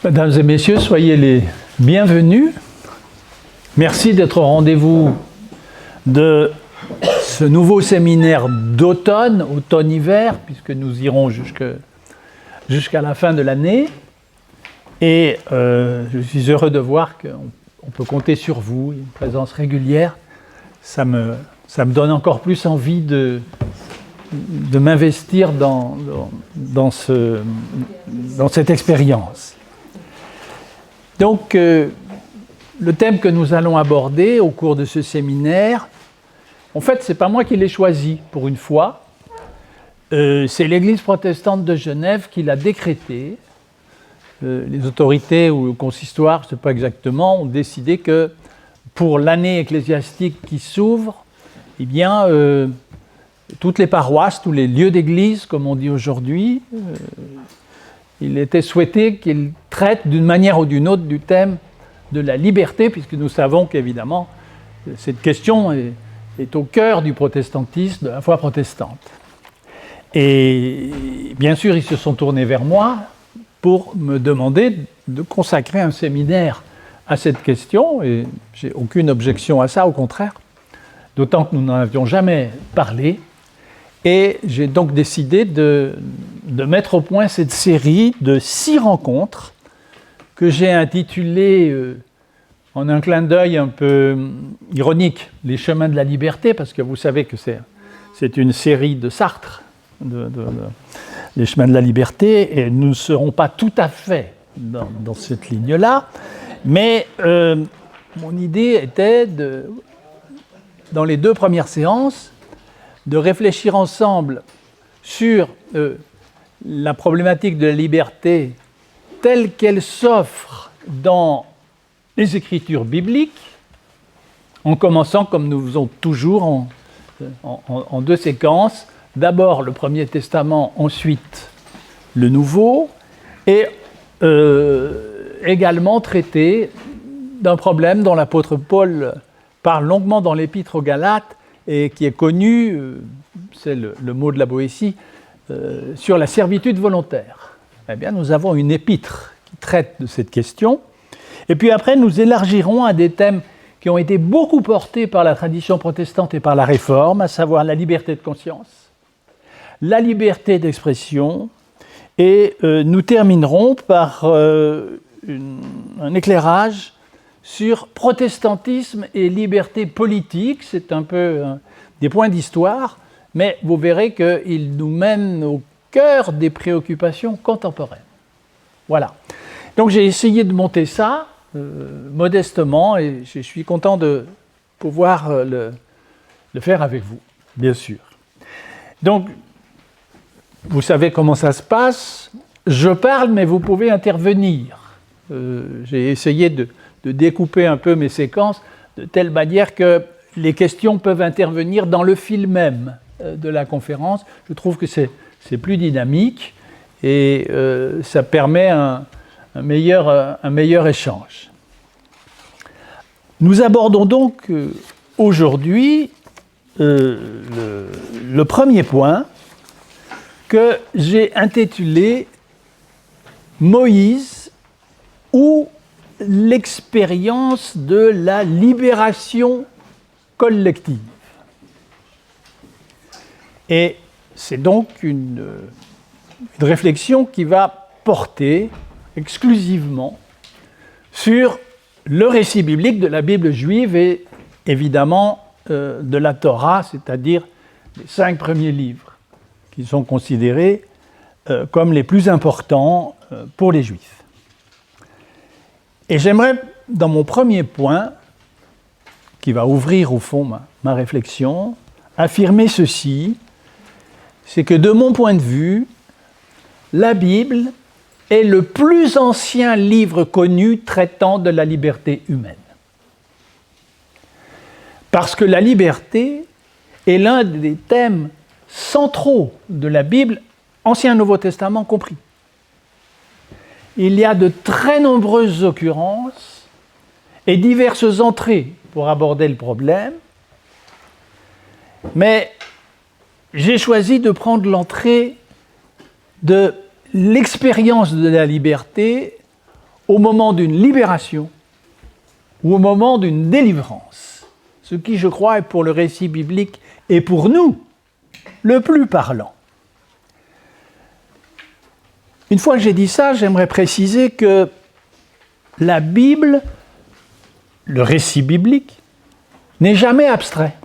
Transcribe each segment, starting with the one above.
Mesdames et messieurs, soyez les bienvenus. Merci d'être au rendez-vous de ce nouveau séminaire d'automne, automne-hiver, puisque nous irons jusqu'à la fin de l'année. Et je suis heureux de voir qu'on peut compter sur vous, une présence régulière. Ça me donne encore plus envie de m'investir dans cette expérience. Donc, le thème que nous allons aborder au cours de ce séminaire, en fait, ce n'est pas moi qui l'ai choisi pour une fois. C'est l'Église protestante de Genève qui l'a décrété. Les autorités ou le consistoire, je ne sais pas exactement, ont décidé que pour l'année ecclésiastique qui s'ouvre, eh bien, toutes les paroisses, tous les lieux d'église, comme on dit aujourd'hui, il était souhaité qu'ils traitent d'une manière ou d'une autre du thème de la liberté, puisque nous savons qu'évidemment, cette question est au cœur du protestantisme, de la foi protestante. Et bien sûr, ils se sont tournés vers moi pour me demander de consacrer un séminaire à cette question, et j'ai aucune objection à ça, au contraire, d'autant que nous n'en avions jamais parlé. Et j'ai donc décidé de mettre au point cette série de 6 rencontres que j'ai intitulées, en un clin d'œil un peu ironique, « Les chemins de la liberté », parce que vous savez que c'est une série de Sartre, Les chemins de la liberté, et nous ne serons pas tout à fait dans cette ligne-là, mais mon idée était, dans les 2 premières séances, de réfléchir ensemble sur la problématique de la liberté telle qu'elle s'offre dans les Écritures bibliques, en commençant, comme nous faisons toujours, en 2 séquences, d'abord le Premier Testament, ensuite le Nouveau, et également traiter d'un problème dont l'apôtre Paul parle longuement dans l'Épître aux Galates, et qui est connu, c'est le mot de la Boétie, sur la servitude volontaire. Eh bien, nous avons une épître qui traite de cette question. Et puis après, nous élargirons à des thèmes qui ont été beaucoup portés par la tradition protestante et par la Réforme, à savoir la liberté de conscience, la liberté d'expression, et nous terminerons par un éclairage sur protestantisme et liberté politique. C'est un peu des points d'histoire, mais vous verrez qu'il nous mène au cœur des préoccupations contemporaines. Voilà. Donc j'ai essayé de monter ça modestement, et je suis content de pouvoir le faire avec vous, bien sûr. Donc, vous savez comment ça se passe. Je parle, mais vous pouvez intervenir. J'ai essayé de découper un peu mes séquences de telle manière que les questions peuvent intervenir dans le fil même de la conférence. Je trouve que c'est plus dynamique et ça permet un meilleur échange. Nous abordons donc aujourd'hui le premier point que j'ai intitulé « Moïse ou l'expérience de la libération collective ». Et c'est donc une réflexion qui va porter exclusivement sur le récit biblique de la Bible juive et évidemment de la Torah, c'est-à-dire les 5 premiers livres qui sont considérés comme les plus importants pour les Juifs. Et j'aimerais, dans mon premier point, qui va ouvrir au fond ma réflexion, affirmer ceci, c'est que de mon point de vue, la Bible est le plus ancien livre connu traitant de la liberté humaine. Parce que la liberté est l'un des thèmes centraux de la Bible, Ancien et Nouveau Testament compris. Il y a de très nombreuses occurrences et diverses entrées pour aborder le problème, mais j'ai choisi de prendre l'entrée de l'expérience de la liberté au moment d'une libération ou au moment d'une délivrance. Ce qui, je crois, est pour le récit biblique et pour nous le plus parlant. Une fois que j'ai dit ça, j'aimerais préciser que la Bible, le récit biblique, n'est jamais abstrait.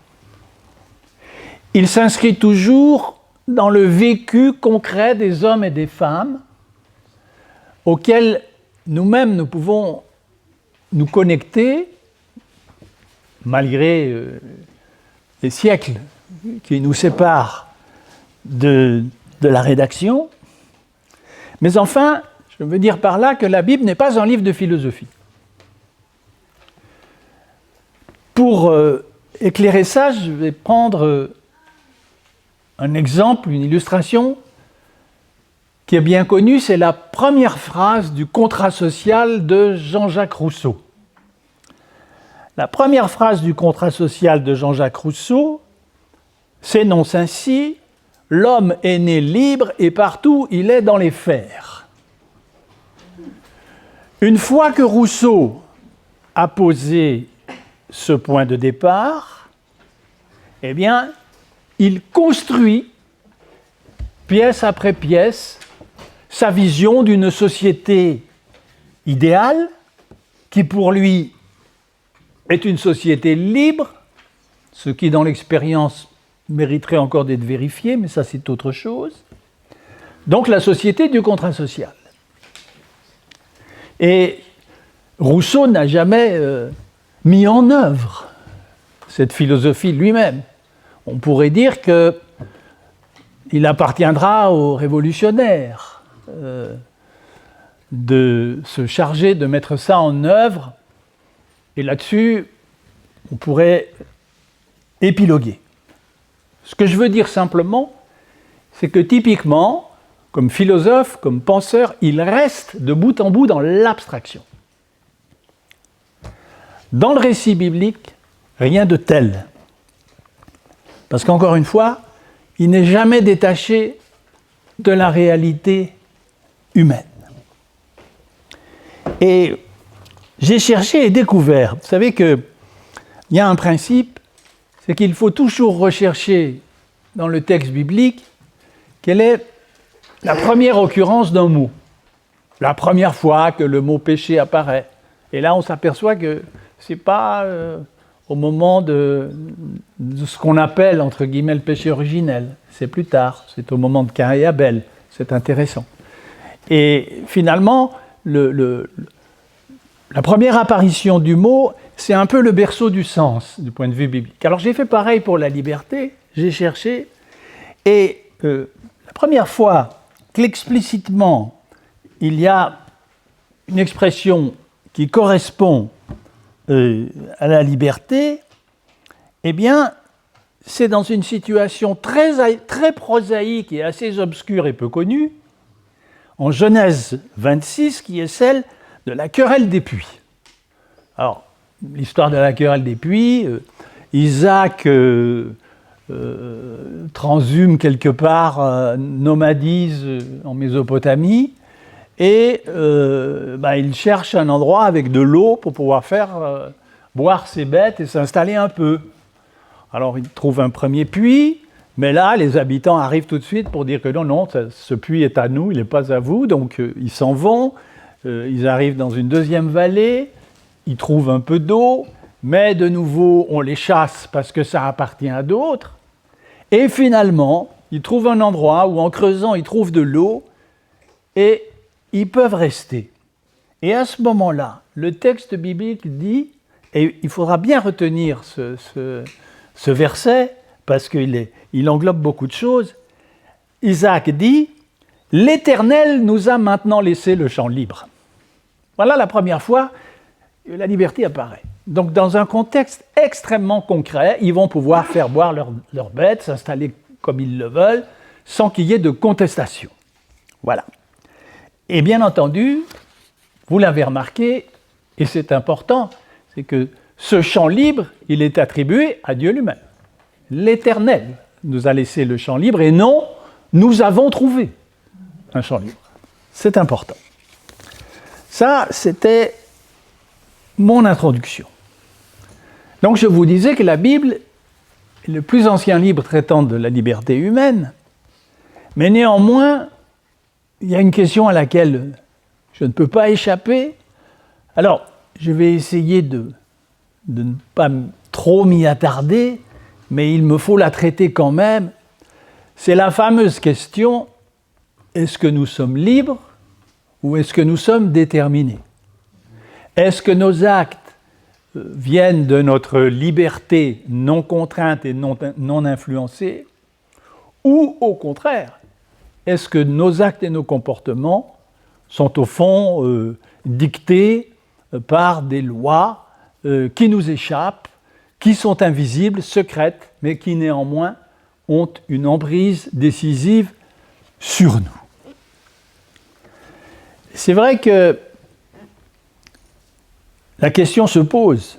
Il s'inscrit toujours dans le vécu concret des hommes et des femmes auxquels nous-mêmes nous pouvons nous connecter malgré les siècles qui nous séparent de la rédaction. Mais enfin, je veux dire par là que la Bible n'est pas un livre de philosophie. Pour éclairer ça, je vais prendre un exemple, une illustration qui est bien connue, c'est la première phrase du Contrat social de Jean-Jacques Rousseau. La première phrase du Contrat social de Jean-Jacques Rousseau s'énonce ainsi: « L'homme est né libre et partout il est dans les fers. » Une fois que Rousseau a posé ce point de départ, eh bien, il construit, pièce après pièce, sa vision d'une société idéale, qui pour lui est une société libre, ce qui dans l'expérience mériterait encore d'être vérifié, mais ça c'est autre chose. Donc la société du contrat social. Et Rousseau n'a jamais mis en œuvre cette philosophie lui-même. On pourrait dire qu'il appartiendra aux révolutionnaires de se charger de mettre ça en œuvre, et là-dessus, on pourrait épiloguer. Ce que je veux dire simplement, c'est que typiquement, comme philosophe, comme penseur, il reste de bout en bout dans l'abstraction. Dans le récit biblique, rien de tel. Parce qu'encore une fois, il n'est jamais détaché de la réalité humaine. Et j'ai cherché et découvert. Vous savez qu'il y a un principe, c'est qu'il faut toujours rechercher dans le texte biblique quelle est la première occurrence d'un mot. La première fois que le mot péché apparaît. Et là, on s'aperçoit que ce n'est pas au moment de ce qu'on appelle, entre guillemets, le péché originel. C'est plus tard, c'est au moment de Caïn et Abel. C'est intéressant. Et finalement, la première apparition du mot, c'est un peu le berceau du sens, du point de vue biblique. Alors j'ai fait pareil pour la liberté, j'ai cherché, et la première fois qu'explicitement il y a une expression qui correspond à la liberté, eh bien, c'est dans une situation très prosaïque et assez obscure et peu connue, en Genèse 26, qui est celle de la querelle des puits. Alors, l'histoire de la querelle des puits, Isaac transhume quelque part, nomadise en Mésopotamie, et il cherche un endroit avec de l'eau pour pouvoir faire boire ses bêtes et s'installer un peu. Alors, il trouve un premier puits, mais là, les habitants arrivent tout de suite pour dire que non, ce puits est à nous, il n'est pas à vous, donc ils s'en vont. Ils arrivent dans une deuxième vallée, ils trouvent un peu d'eau, mais de nouveau, on les chasse parce que ça appartient à d'autres. Et finalement, ils trouvent un endroit où, en creusant, ils trouvent de l'eau et ils peuvent rester. Et à ce moment-là, le texte biblique dit, et il faudra bien retenir ce verset, parce qu'il englobe beaucoup de choses, Isaac dit: « L'Éternel nous a maintenant laissé le champ libre. » Voilà la première fois que la liberté apparaît. Donc dans un contexte extrêmement concret, ils vont pouvoir faire boire leurs bêtes, s'installer comme ils le veulent, sans qu'il y ait de contestation. Voilà. Et bien entendu, vous l'avez remarqué, et c'est important, c'est que ce champ libre, il est attribué à Dieu lui-même. L'Éternel nous a laissé le champ libre, et non, nous avons trouvé un champ libre. C'est important. Ça, c'était mon introduction. Donc je vous disais que la Bible est le plus ancien livre traitant de la liberté humaine, mais néanmoins, il y a une question à laquelle je ne peux pas échapper. Alors, je vais essayer de ne pas trop m'y attarder, mais il me faut la traiter quand même. C'est la fameuse question, est-ce que nous sommes libres ou est-ce que nous sommes déterminés? Est-ce que nos actes viennent de notre liberté non contrainte et non influencée, ou au contraire, est-ce que nos actes et nos comportements sont au fond dictés par des lois qui nous échappent, qui sont invisibles, secrètes, mais qui néanmoins ont une emprise décisive sur nous? C'est vrai que la question se pose,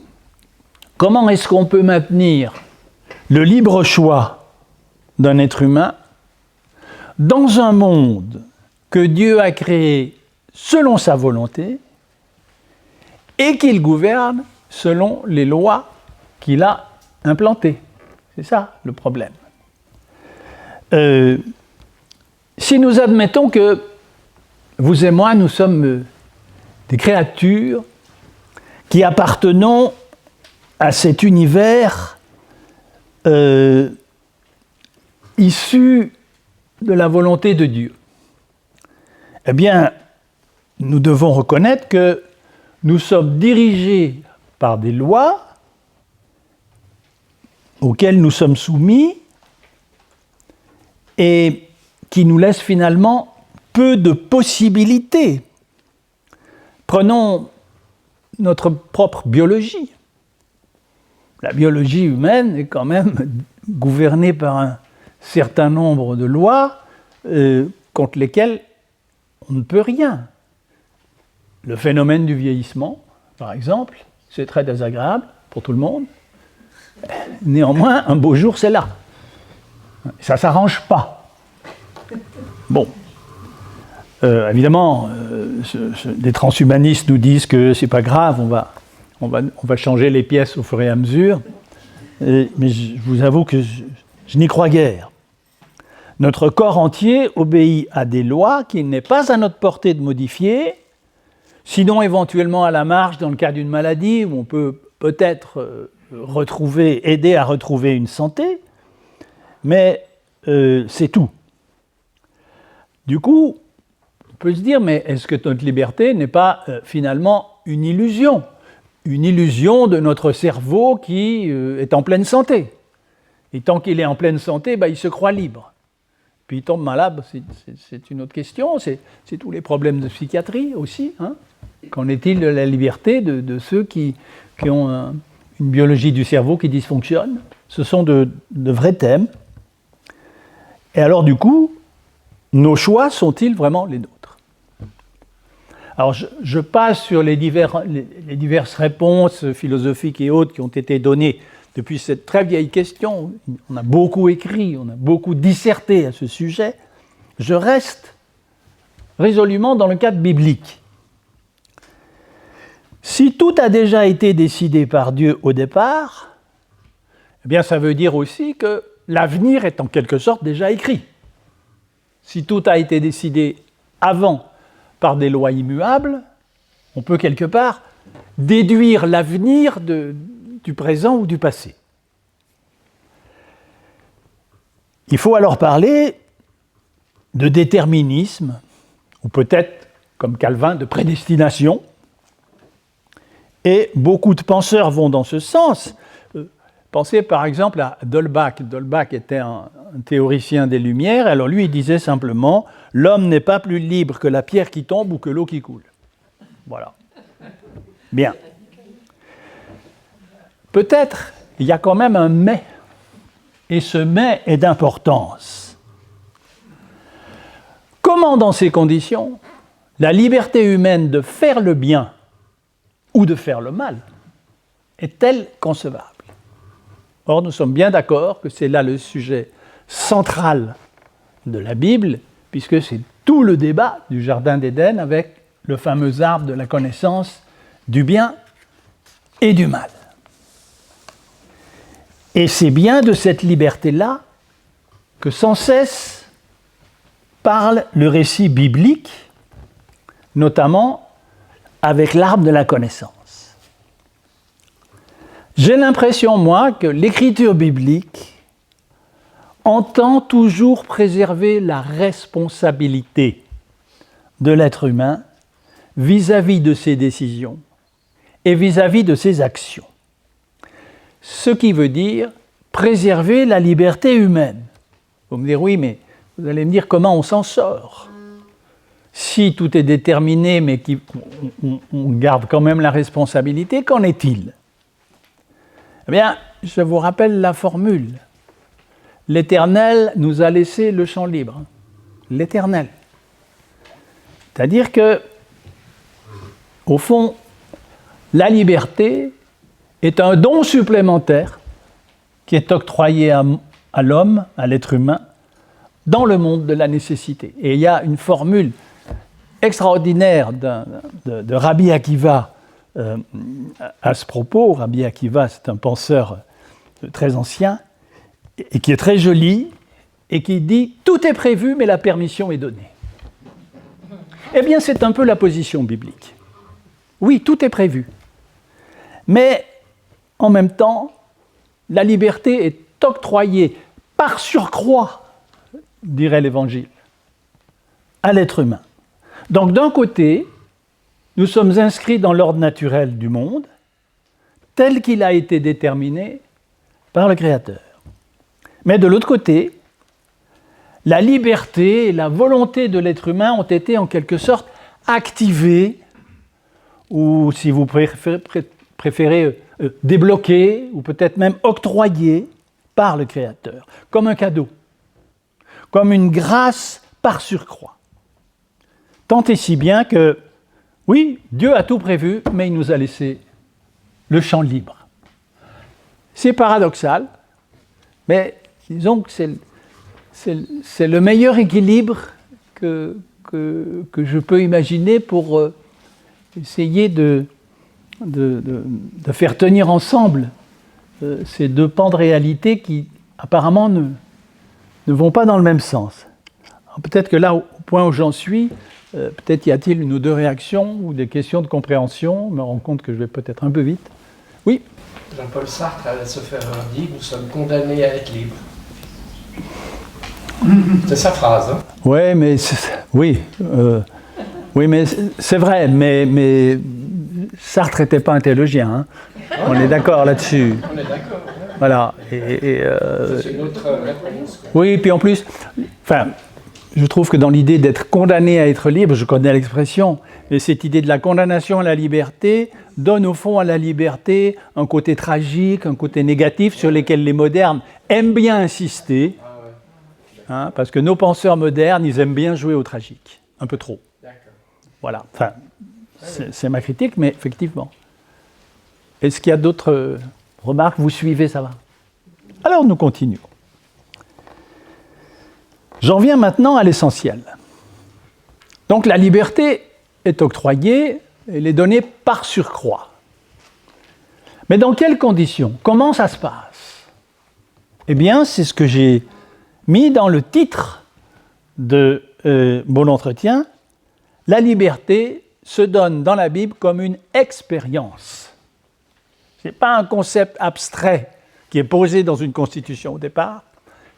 comment est-ce qu'on peut maintenir le libre choix d'un être humain dans un monde que Dieu a créé selon sa volonté et qu'il gouverne selon les lois qu'il a implantées? C'est ça le problème. Si nous admettons que vous et moi, nous sommes des créatures qui appartenons à cet univers issu de la volonté de Dieu, eh bien, nous devons reconnaître que nous sommes dirigés par des lois auxquelles nous sommes soumis et qui nous laissent finalement peu de possibilités. Prenons notre propre biologie. La biologie humaine est quand même gouvernée par un certain nombre de lois contre lesquelles on ne peut rien. Le phénomène du vieillissement, par exemple, c'est très désagréable pour tout le monde. Néanmoins, un beau jour, c'est là. Ça ne s'arrange pas. Bon. Évidemment, des transhumanistes nous disent que c'est pas grave, on va changer les pièces au fur et à mesure. Mais je vous avoue que je n'y crois guère. Notre corps entier obéit à des lois qu'il n'est pas à notre portée de modifier, sinon éventuellement à la marge dans le cas d'une maladie où on peut peut-être aider à retrouver une santé, mais c'est tout. Du coup, on peut se dire, mais est-ce que notre liberté n'est pas finalement une illusion de notre cerveau qui est en pleine santé? Et tant qu'il est en pleine santé, il se croit libre. Puis il tombe malade, c'est une autre question, c'est tous les problèmes de psychiatrie aussi. Hein. Qu'en est-il de la liberté de ceux qui ont une biologie du cerveau qui dysfonctionne? Ce sont de vrais thèmes. Et alors du coup, nos choix sont-ils vraiment les nôtres? Alors je passe sur les diverses réponses philosophiques et autres qui ont été données depuis cette très vieille question. On a beaucoup écrit, on a beaucoup disserté à ce sujet. Je reste résolument dans le cadre biblique. Si tout a déjà été décidé par Dieu au départ, eh bien ça veut dire aussi que l'avenir est en quelque sorte déjà écrit. Si tout a été décidé avant par des lois immuables, on peut quelque part déduire l'avenir du présent ou du passé. Il faut alors parler de déterminisme, ou peut-être, comme Calvin, de prédestination. Et beaucoup de penseurs vont dans ce sens. Pensez par exemple à Dolbach. Dolbach était un théoricien des Lumières. Alors lui, il disait simplement « L'homme n'est pas plus libre que la pierre qui tombe ou que l'eau qui coule. » Voilà. Bien. Peut-être il y a quand même un « mais ». Et ce « mais » est d'importance. Comment, dans ces conditions, la liberté humaine de faire le bien ou de faire le mal est-elle concevable? Or, nous sommes bien d'accord que c'est là le sujet central de la Bible, puisque c'est tout le débat du Jardin d'Éden avec le fameux arbre de la connaissance du bien et du mal. Et c'est bien de cette liberté-là que sans cesse parle le récit biblique, notamment avec l'arbre de la connaissance. J'ai l'impression, moi, que l'écriture biblique entend toujours préserver la responsabilité de l'être humain vis-à-vis de ses décisions et vis-à-vis de ses actions. Ce qui veut dire préserver la liberté humaine. Vous me direz, oui, mais vous allez me dire comment on s'en sort. Si tout est déterminé, mais on garde quand même la responsabilité, qu'en est-il? Eh bien, je vous rappelle la formule. L'Éternel nous a laissé le champ libre. L'Éternel. C'est-à-dire que, au fond, la liberté est un don supplémentaire qui est octroyé à l'homme, à l'être humain, dans le monde de la nécessité. Et il y a une formule extraordinaire de Rabbi Akiva à ce propos. Rabbi Akiva, c'est un penseur très ancien et qui est très joli et qui dit « Tout est prévu, mais la permission est donnée ». Eh bien, c'est un peu la position biblique. Oui, tout est prévu. Mais, en même temps, la liberté est octroyée par surcroît, dirait l'Évangile, à l'être humain. Donc, d'un côté, nous sommes inscrits dans l'ordre naturel du monde, tel qu'il a été déterminé par le Créateur. Mais de l'autre côté, la liberté et la volonté de l'être humain ont été en quelque sorte activées, ou si vous préférez débloquées, ou peut-être même octroyées par le Créateur, comme un cadeau, comme une grâce par surcroît. Tant et si bien que, oui, Dieu a tout prévu, mais il nous a laissé le champ libre. C'est paradoxal, mais disons que c'est le meilleur équilibre que je peux imaginer pour essayer de faire tenir ensemble ces deux pans de réalité qui apparemment ne vont pas dans le même sens. Alors, peut-être que là, au point où j'en suis, peut-être y a-t-il une ou deux réactions ou des questions de compréhension. Je me rends compte que je vais peut-être un peu vite. Oui. Jean-Paul Sartre allait se faire dire « Nous sommes condamnés à être libres ». C'est sa phrase. Hein. Ouais, mais oui, mais c'est vrai, mais Sartre n'était pas un théologien. Hein. On est d'accord là-dessus. On est d'accord. Voilà. C'est une autre réponse. Oui, puis en plus, je trouve que dans l'idée d'être condamné à être libre, je connais l'expression, mais cette idée de la condamnation à la liberté donne au fond à la liberté un côté tragique, un côté négatif sur lesquels les modernes aiment bien insister. Hein, parce que nos penseurs modernes, ils aiment bien jouer au tragique, un peu trop. D'accord. Voilà, c'est ma critique, mais effectivement. Est-ce qu'il y a d'autres remarques? Vous suivez, ça va? Alors, nous continuons. J'en viens maintenant à l'essentiel. Donc, la liberté est octroyée, elle est donnée par surcroît. Mais dans quelles conditions? Comment ça se passe? Eh bien, c'est ce que j'ai mis dans le titre de mon entretien, la liberté se donne dans la Bible comme une expérience. Ce n'est pas un concept abstrait qui est posé dans une constitution au départ,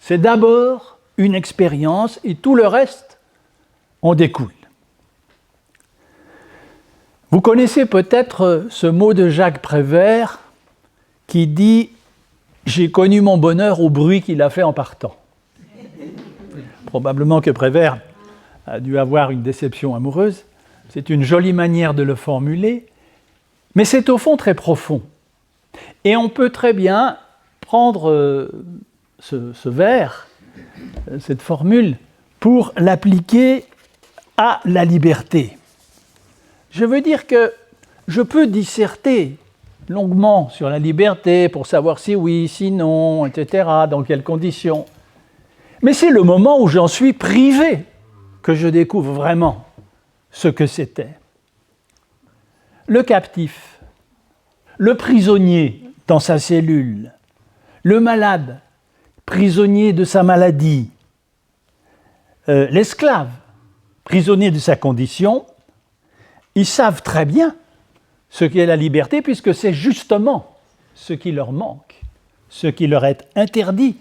c'est d'abord une expérience et tout le reste en découle. Vous connaissez peut-être ce mot de Jacques Prévert qui dit « J'ai connu mon bonheur au bruit qu'il a fait en partant ». Probablement que Prévert a dû avoir une déception amoureuse. C'est une jolie manière de le formuler, mais c'est au fond très profond. Et on peut très bien prendre ce vers, cette formule, pour l'appliquer à la liberté. Je veux dire que je peux disserter longuement sur la liberté pour savoir si oui, si non, etc., dans quelles conditions. Mais c'est le moment où j'en suis privé que je découvre vraiment ce que c'était. le captif, le prisonnier dans sa cellule, le malade, prisonnier de sa maladie, l'esclave, prisonnier de sa condition, ils savent très bien ce qu'est la liberté, puisque c'est justement ce qui leur manque, ce qui leur est interdit.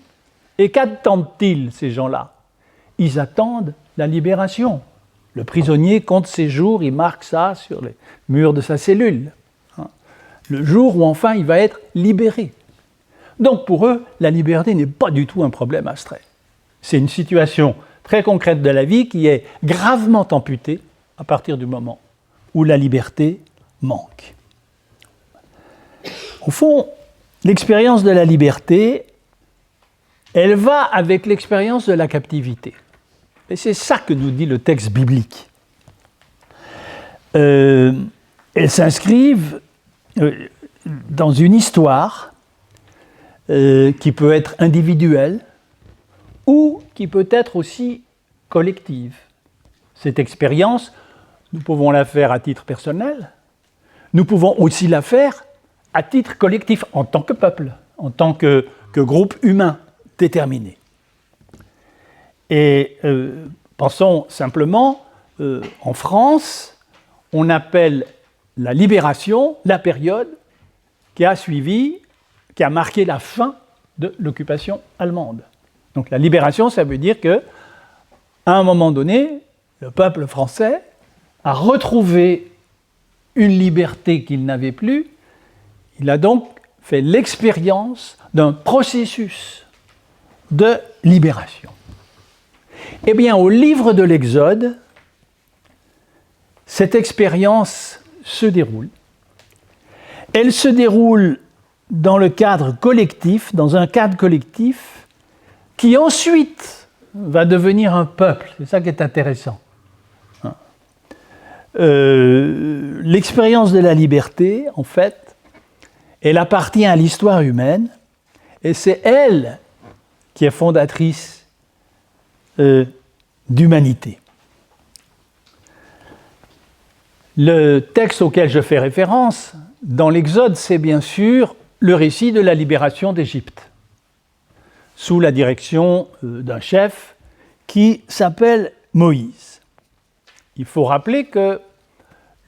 Et qu'attendent-ils, ces gens-là? Ils attendent la libération. Le prisonnier compte ses jours, il marque ça sur les murs de sa cellule. Le jour où enfin il va être libéré. Donc pour eux, la liberté n'est pas du tout un problème abstrait. C'est une situation très concrète de la vie qui est gravement amputée à partir du moment où la liberté manque. Au fond, l'expérience de la liberté, elle va avec l'expérience de la captivité. Et c'est ça que nous dit le texte biblique. Elles s'inscrivent dans une histoire qui peut être individuelle ou qui peut être aussi collective. Cette expérience, nous pouvons la faire à titre personnel, nous pouvons aussi la faire à titre collectif, en tant que peuple, en tant que groupe humain déterminé. Et pensons simplement, en France, on appelle la libération la période qui a suivi, qui a marqué la fin de l'occupation allemande. Donc la libération, ça veut dire qu'à un moment donné, le peuple français a retrouvé une liberté qu'il n'avait plus. Il a donc fait l'expérience d'un processus de libération. Eh bien, au livre de l'Exode, cette expérience se déroule. Elle se déroule dans le cadre collectif, dans un cadre collectif qui ensuite va devenir un peuple. C'est ça qui est intéressant. L'expérience de la liberté, en fait, elle appartient à l'histoire humaine et c'est elle qui est fondatrice d'humanité. Le texte auquel je fais référence dans l'Exode, c'est bien sûr le récit de la libération d'Égypte, sous la direction d'un chef qui s'appelle Moïse. Il faut rappeler que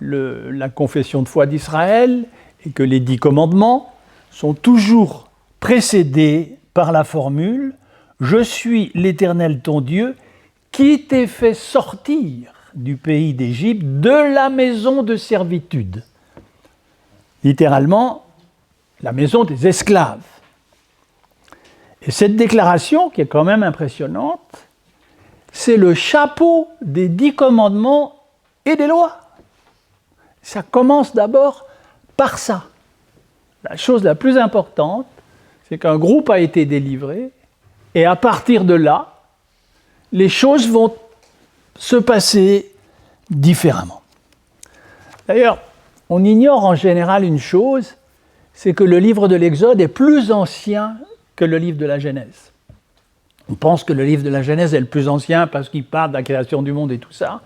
la confession de foi d'Israël et que les 10 commandements sont toujours précédés par la formule « Je suis l'Éternel ton Dieu qui t'ai fait sortir du pays d'Égypte, de la maison de servitude. » Littéralement, la maison des esclaves. Et cette déclaration, qui est quand même impressionnante, c'est le chapeau des 10 commandements et des lois. Ça commence d'abord par ça. La chose la plus importante, c'est qu'un groupe a été délivré, et à partir de là, les choses vont se passer différemment. D'ailleurs, on ignore en général une chose, c'est que le livre de l'Exode est plus ancien que le livre de la Genèse. On pense que le livre de la Genèse est le plus ancien parce qu'il parle de la création du monde et tout ça.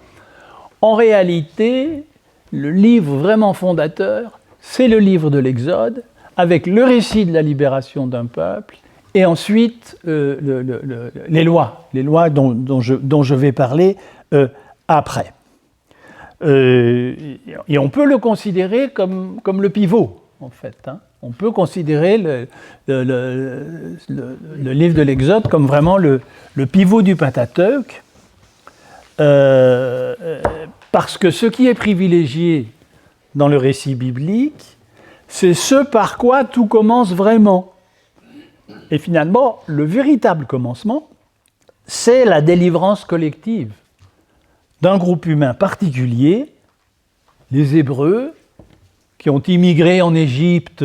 En réalité, le livre vraiment fondateur, c'est le livre de l'Exode, avec le récit de la libération d'un peuple, et ensuite les lois dont je vais parler après. Et on peut le considérer comme le pivot, en fait. On peut considérer le livre de l'Exode comme vraiment le pivot du Pentateuque, parce que ce qui est privilégié dans le récit biblique, c'est ce par quoi tout commence vraiment. Et finalement, le véritable commencement, c'est la délivrance collective d'un groupe humain particulier, les Hébreux, qui ont immigré en Égypte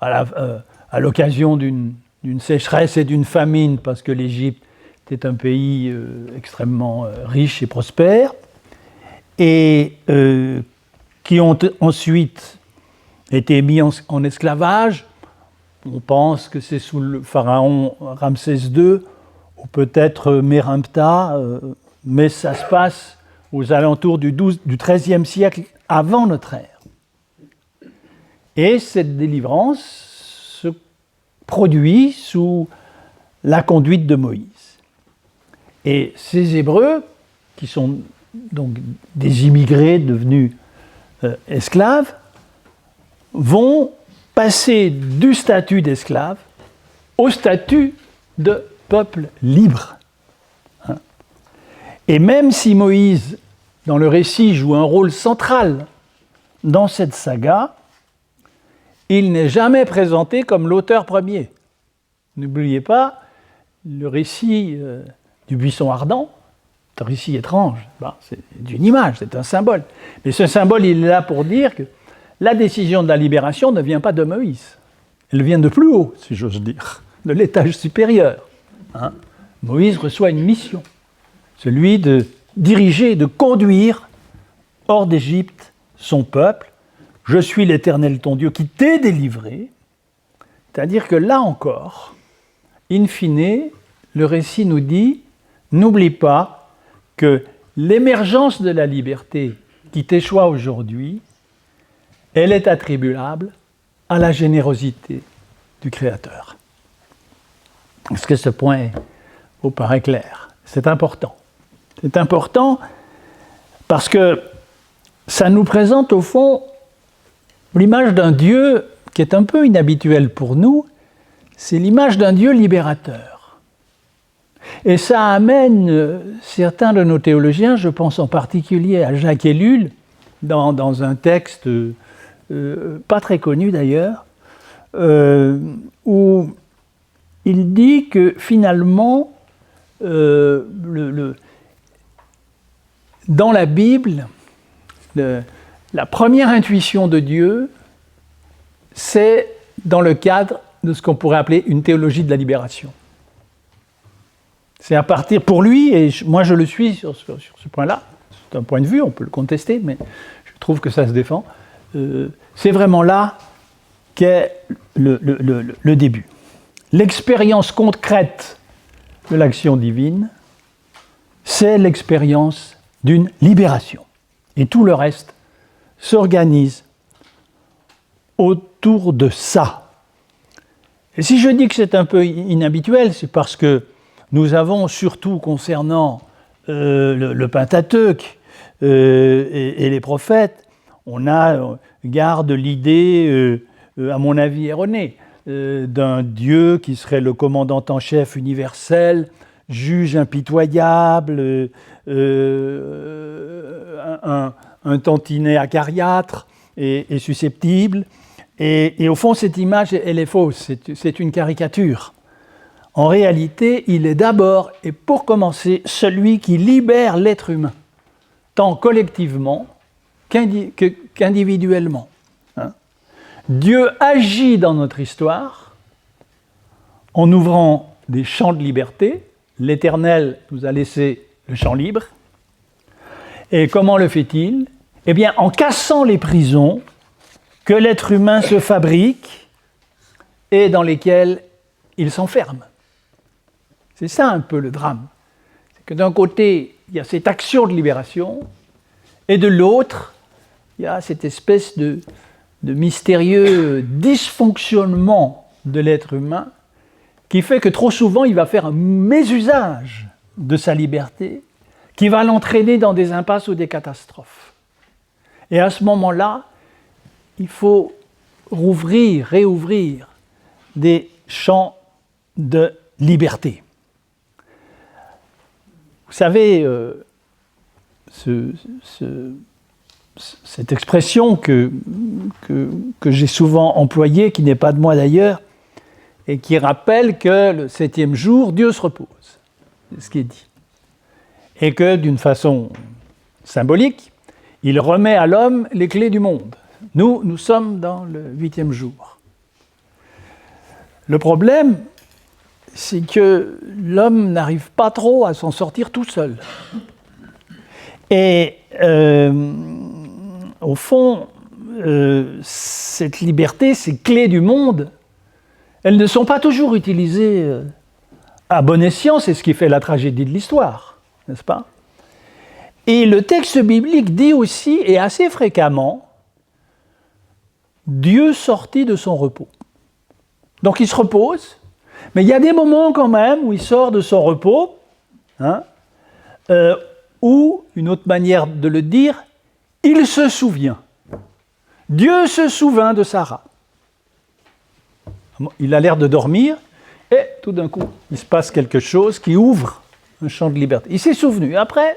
à l'occasion d'une sécheresse et d'une famine, parce que l'Égypte était un pays extrêmement riche et prospère, et qui ont ensuite été mis en esclavage. On pense que c'est sous le pharaon Ramsès II, ou peut-être Mérimta, mais ça se passe aux alentours du XIIIe siècle avant notre ère. Et cette délivrance se produit sous la conduite de Moïse. Et ces Hébreux, qui sont donc des immigrés devenus esclaves, vont passer du statut d'esclave au statut de peuple libre. Et même si Moïse, dans le récit, joue un rôle central dans cette saga, il n'est jamais présenté comme l'auteur premier. N'oubliez pas, le récit du buisson ardent, c'est un récit étrange, c'est une image, c'est un symbole. Mais ce symbole, il est là pour dire que la décision de la libération ne vient pas de Moïse. Elle vient de plus haut, si j'ose dire, de l'étage supérieur. Moïse reçoit une mission, celui de diriger, de conduire hors d'Égypte son peuple. Je suis l'Éternel ton Dieu qui t'ai délivré. C'est-à-dire que là encore, in fine, le récit nous dit, n'oublie pas que l'émergence de la liberté qui t'échoit aujourd'hui, elle est attribuable à la générosité du Créateur. Est-ce que ce point vous paraît clair? C'est important. C'est important parce que ça nous présente au fond l'image d'un Dieu qui est un peu inhabituelle pour nous, c'est l'image d'un Dieu libérateur. Et ça amène certains de nos théologiens, je pense en particulier à Jacques Ellul, dans un texte pas très connu d'ailleurs, où il dit que finalement, dans la Bible, la première intuition de Dieu, c'est dans le cadre de ce qu'on pourrait appeler une théologie de la libération. C'est à partir, pour lui, et moi je le suis sur ce point-là, c'est un point de vue, on peut le contester, mais je trouve que ça se défend, c'est vraiment là qu'est le début. L'expérience concrète de l'action divine, c'est l'expérience d'une libération. Et tout le reste s'organise autour de ça. Et si je dis que c'est un peu inhabituel, c'est parce que nous avons, surtout concernant le Pentateuque et les prophètes, on garde l'idée, à mon avis erronée, d'un Dieu qui serait le commandant en chef universel, juge impitoyable, un tantinet acariâtre et susceptible. Et au fond, cette image, elle est fausse, c'est une caricature. En réalité, il est d'abord et pour commencer celui qui libère l'être humain, tant collectivement qu'individuellement. Dieu agit dans notre histoire en ouvrant des champs de liberté. L'Éternel nous a laissé le champ libre. Et comment le fait-il? Eh bien, en cassant les prisons que l'être humain se fabrique et dans lesquelles il s'enferme. C'est ça un peu le drame. C'est que d'un côté, il y a cette action de libération, et de l'autre, il y a cette espèce de mystérieux dysfonctionnement de l'être humain qui fait que trop souvent, il va faire un mésusage de sa liberté qui va l'entraîner dans des impasses ou des catastrophes. Et à ce moment-là, il faut réouvrir des champs de liberté. Vous savez, cette expression que j'ai souvent employée, qui n'est pas de moi d'ailleurs, et qui rappelle que le 7e jour, Dieu se repose. C'est ce qui est dit. Et que d'une façon symbolique, il remet à l'homme les clés du monde. Nous sommes dans le 8e jour. Le problème, c'est que l'homme n'arrive pas trop à s'en sortir tout seul. Et au fond, cette liberté, ces clés du monde, elles ne sont pas toujours utilisées à bon escient, c'est ce qui fait la tragédie de l'histoire, n'est-ce pas? Et le texte biblique dit aussi, et assez fréquemment, Dieu sortit de son repos. Donc il se repose, mais il y a des moments quand même où il sort de son repos, ou, une autre manière de le dire, il se souvient. Dieu se souvint de Sarah. Il a l'air de dormir, et tout d'un coup, il se passe quelque chose qui ouvre un champ de liberté. Il s'est souvenu, après,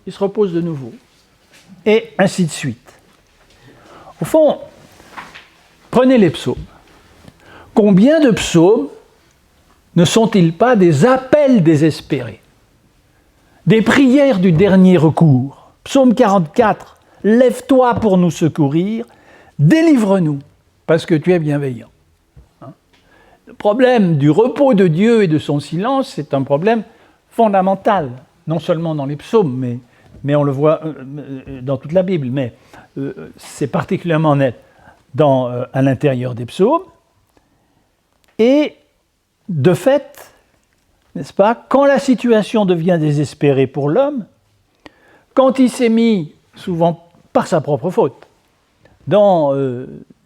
il se repose de nouveau. Et ainsi de suite. Au fond, prenez les psaumes. Combien de psaumes ne sont-ils pas des appels désespérés, des prières du dernier recours? Psaume 44, « Lève-toi pour nous secourir, délivre-nous, parce que tu es bienveillant. » Le problème du repos de Dieu et de son silence, c'est un problème fondamental, non seulement dans les psaumes, mais on le voit dans toute la Bible, mais c'est particulièrement net à l'intérieur des psaumes. Et de fait, n'est-ce pas, quand la situation devient désespérée pour l'homme, quand il s'est mis, souvent par sa propre faute, dans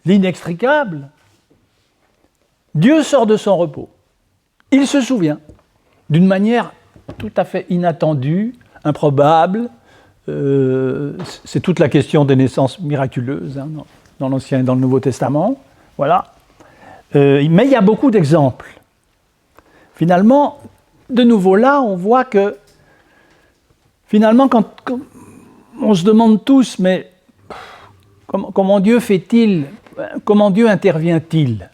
l'inextricable, Dieu sort de son repos. Il se souvient, d'une manière tout à fait inattendue, improbable. C'est toute la question des naissances miraculeuses dans l'Ancien et dans le Nouveau Testament. Voilà. Mais il y a beaucoup d'exemples. Finalement, de nouveau là, on voit que, finalement, quand on se demande tous, mais comment Dieu fait-il, comment Dieu intervient-il ?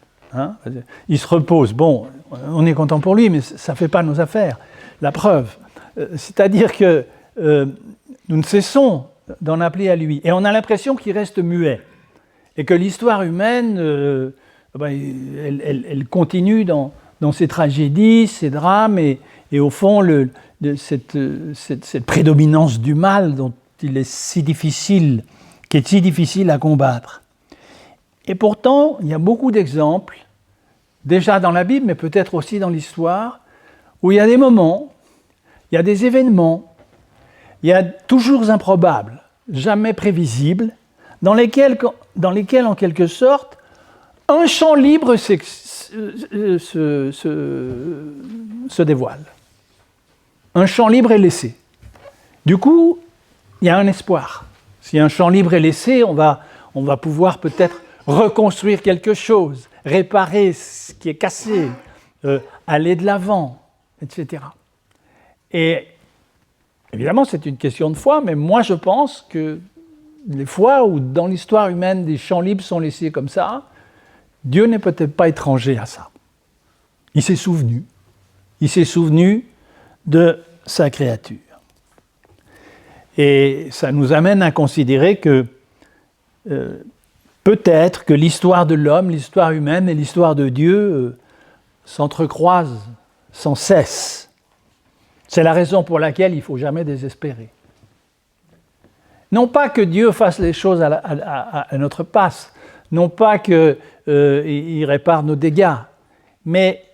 Il se repose, bon, on est content pour lui, mais ça ne fait pas nos affaires. La preuve, c'est-à-dire que nous ne cessons d'en appeler à lui, et on a l'impression qu'il reste muet, et que l'histoire humaine, elle continue dans ces tragédies, ces drames, et au fond, cette prédominance du mal dont il est si difficile, qui est si difficile à combattre. Et pourtant, il y a beaucoup d'exemples, déjà dans la Bible, mais peut-être aussi dans l'histoire, où il y a des moments, il y a des événements, il y a toujours improbables, jamais prévisibles, dans lesquels, en quelque sorte, un champ libre se dévoile. Un champ libre est laissé. Du coup, il y a un espoir. Si un champ libre est laissé, on va pouvoir peut-être reconstruire quelque chose, réparer ce qui est cassé, aller de l'avant, etc. Et évidemment, c'est une question de foi, mais moi je pense que les fois où dans l'histoire humaine des champs libres sont laissés comme ça, Dieu n'est peut-être pas étranger à ça. Il s'est souvenu. Il s'est souvenu de sa créature. Et ça nous amène à considérer que peut-être que l'histoire de l'homme, l'histoire humaine et l'histoire de Dieu s'entrecroisent sans cesse. C'est la raison pour laquelle il ne faut jamais désespérer. Non pas que Dieu fasse les choses à notre passe, non pas qu'il répare nos dégâts, mais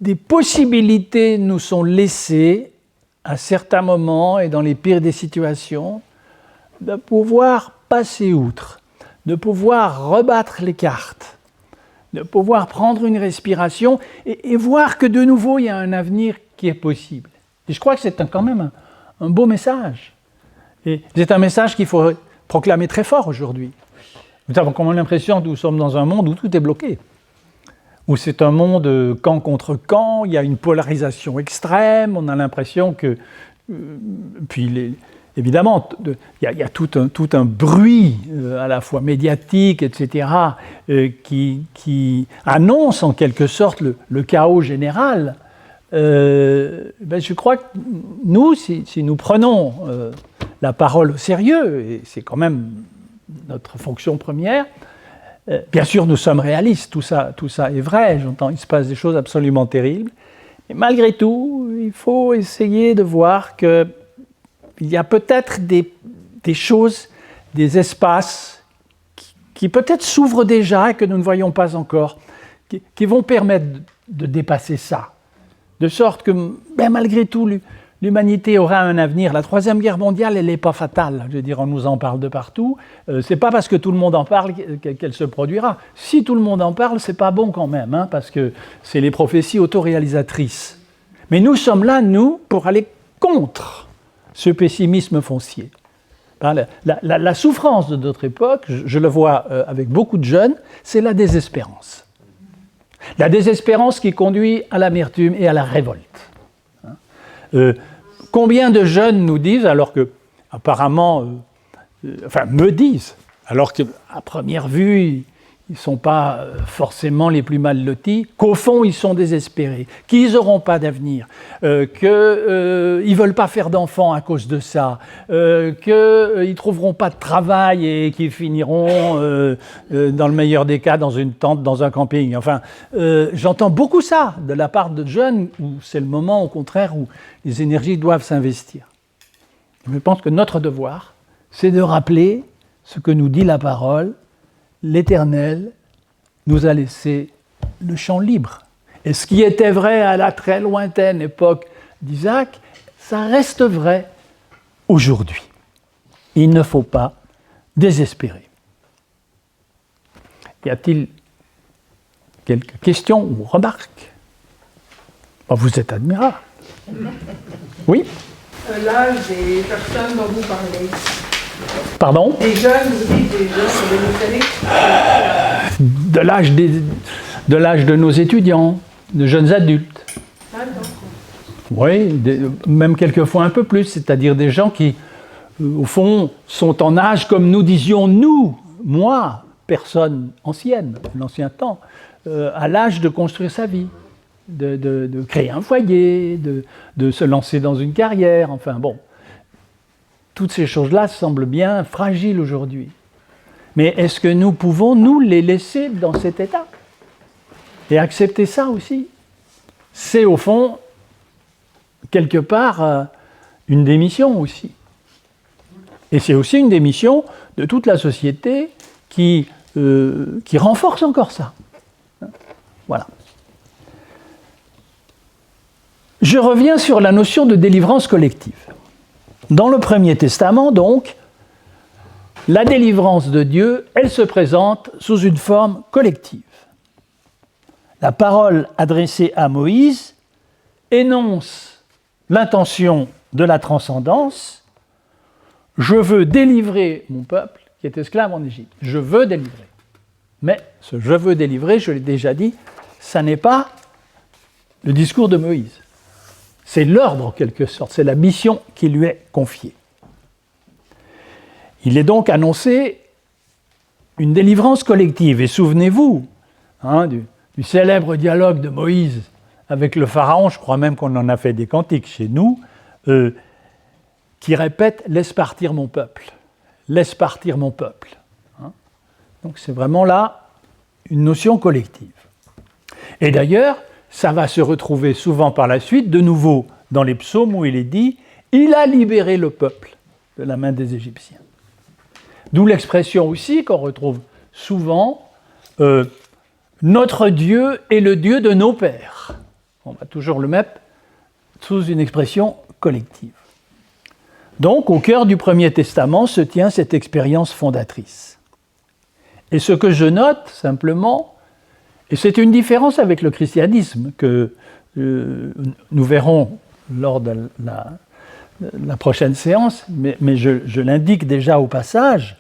des possibilités nous sont laissées à certains moments et dans les pires des situations de pouvoir passer outre, de pouvoir rebattre les cartes, de pouvoir prendre une respiration et voir que de nouveau il y a un avenir qui est possible. Et je crois que c'est quand même un beau message. Et c'est un message qu'il faut proclamer très fort aujourd'hui. Nous avons quand même l'impression que nous sommes dans un monde où tout est bloqué, où c'est un monde camp contre camp, il y a une polarisation extrême, on a l'impression que... évidemment, il y a tout un bruit à la fois médiatique, etc., qui annonce en quelque sorte le chaos général. Je crois que nous, si nous prenons la parole au sérieux, et c'est quand même notre fonction première, bien sûr nous sommes réalistes, tout ça est vrai, j'entends, il se passe des choses absolument terribles, mais malgré tout, il faut essayer de voir qu'il y a peut-être des choses, des espaces qui peut-être s'ouvrent déjà et que nous ne voyons pas encore, qui vont permettre de dépasser ça. De sorte que, malgré tout, l'humanité aura un avenir. La Troisième Guerre mondiale, elle n'est pas fatale. Je veux dire, on nous en parle de partout. C'est pas parce que tout le monde en parle qu'elle se produira. Si tout le monde en parle, c'est pas bon quand même, hein, parce que c'est les prophéties autoréalisatrices. Mais nous sommes là, nous, pour aller contre ce pessimisme foncier. La souffrance de notre époque, je le vois avec beaucoup de jeunes, c'est la désespérance. La désespérance qui conduit à l'amertume et à la révolte. Combien de jeunes nous disent, alors que, apparemment, me disent, alors qu'à première vue, ils ne sont pas forcément les plus mal lotis, qu'au fond, ils sont désespérés, qu'ils n'auront pas d'avenir, qu'ils ne veulent pas faire d'enfants à cause de ça, qu'ils ne trouveront pas de travail et qu'ils finiront, dans le meilleur des cas, dans une tente, dans un camping. Enfin, j'entends beaucoup ça de la part de jeunes, où c'est le moment, au contraire, où les énergies doivent s'investir. Je pense que notre devoir, c'est de rappeler ce que nous dit la parole. L'Éternel nous a laissé le champ libre. Et ce qui était vrai à la très lointaine époque d'Isaac, ça reste vrai aujourd'hui. Il ne faut pas désespérer. Y a-t-il quelques questions ou remarques? Vous êtes admirable. Oui? L'âge des personnes dont vous parlez. Pardon? Des jeunes, vous dites des jeunes, de l'âge de nos étudiants, de jeunes adultes. Oui, même quelquefois un peu plus, c'est-à-dire des gens qui, au fond, sont en âge, comme nous disions, nous, moi, personne ancienne, l'ancien temps, à l'âge de construire sa vie, de créer un foyer, de se lancer dans une carrière, enfin bon. Toutes ces choses-là semblent bien fragiles aujourd'hui. Mais est-ce que nous pouvons, nous, les laisser dans cet état? Et accepter ça aussi? C'est au fond, quelque part, une démission aussi. Et c'est aussi une démission de toute la société qui renforce encore ça. Voilà. Je reviens sur la notion de délivrance collective. Dans le Premier Testament, donc, la délivrance de Dieu, elle se présente sous une forme collective. La parole adressée à Moïse énonce l'intention de la transcendance. Je veux délivrer mon peuple qui est esclave en Égypte. Je veux délivrer. Mais ce « je veux délivrer », je l'ai déjà dit, ça n'est pas le discours de Moïse. C'est l'ordre, en quelque sorte, c'est la mission qui lui est confiée. Il est donc annoncé une délivrance collective. Et souvenez-vous du célèbre dialogue de Moïse avec le Pharaon, je crois même qu'on en a fait des cantiques chez nous, qui répète « Laisse partir mon peuple, laisse partir mon peuple ». Donc c'est vraiment là une notion collective. Et d'ailleurs, ça va se retrouver souvent par la suite, de nouveau dans les psaumes où il est dit « Il a libéré le peuple de la main des Égyptiens ». D'où l'expression aussi qu'on retrouve souvent « Notre Dieu est le Dieu de nos pères ». On va toujours le mettre sous une expression collective. Donc, au cœur du Premier Testament se tient cette expérience fondatrice. Et ce que je note simplement, et c'est une différence avec le christianisme que nous verrons lors de la prochaine séance, mais je l'indique déjà au passage,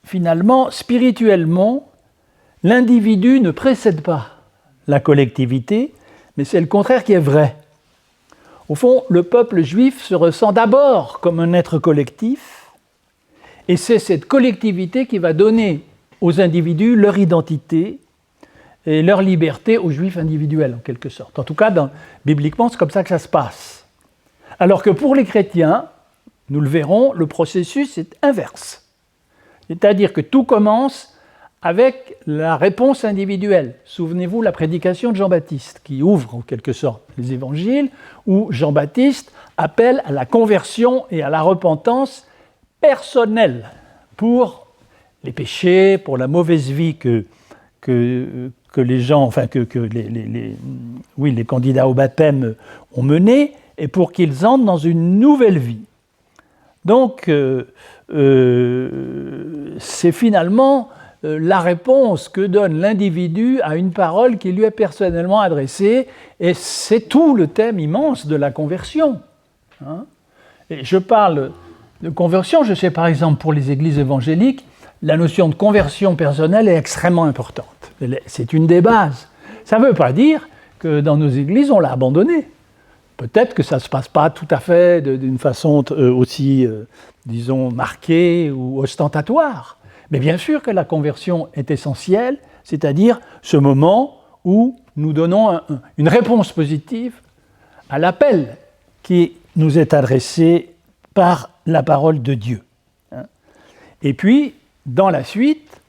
finalement, spirituellement, l'individu ne précède pas la collectivité, mais c'est le contraire qui est vrai. Au fond, le peuple juif se ressent d'abord comme un être collectif, et c'est cette collectivité qui va donner aux individus leur identité et leur liberté aux juifs individuels, en quelque sorte. En tout cas, bibliquement, c'est comme ça que ça se passe. Alors que pour les chrétiens, nous le verrons, le processus est inverse. C'est-à-dire que tout commence avec la réponse individuelle. Souvenez-vous la prédication de Jean-Baptiste, qui ouvre en quelque sorte les évangiles, où Jean-Baptiste appelle à la conversion et à la repentance personnelle pour les péchés, pour la mauvaise vie que les gens, enfin que les candidats au baptême ont menée, et pour qu'ils entrent dans une nouvelle vie. Donc, c'est finalement la réponse que donne l'individu à une parole qui lui est personnellement adressée, et c'est tout le thème immense de la conversion. Hein. Et je parle de conversion, je sais par exemple pour les églises évangéliques, la notion de conversion personnelle est extrêmement importante. C'est une des bases. Ça ne veut pas dire que dans nos églises, on l'a abandonné. Peut-être que ça ne se passe pas tout à fait d'une façon aussi, disons, marquée ou ostentatoire. Mais bien sûr que la conversion est essentielle, c'est-à-dire ce moment où nous donnons une réponse positive à l'appel qui nous est adressé par la parole de Dieu. Et puis, dans la suite,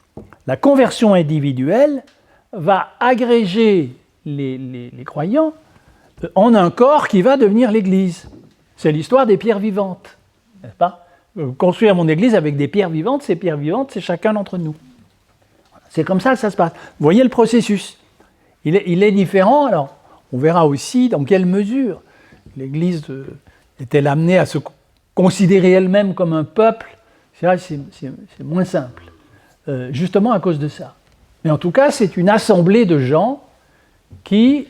la conversion individuelle va agréger les croyants en un corps qui va devenir l'Église. C'est l'histoire des pierres vivantes, n'est-ce pas ? Construire mon Église avec des pierres vivantes, ces pierres vivantes, c'est chacun d'entre nous. C'est comme ça que ça se passe. Vous voyez le processus. Il est différent, alors on verra aussi dans quelle mesure l'Église est-elle amenée à se considérer elle-même comme un peuple. C'est vrai, c'est moins simple, justement à cause de ça. Mais en tout cas, c'est une assemblée de gens qui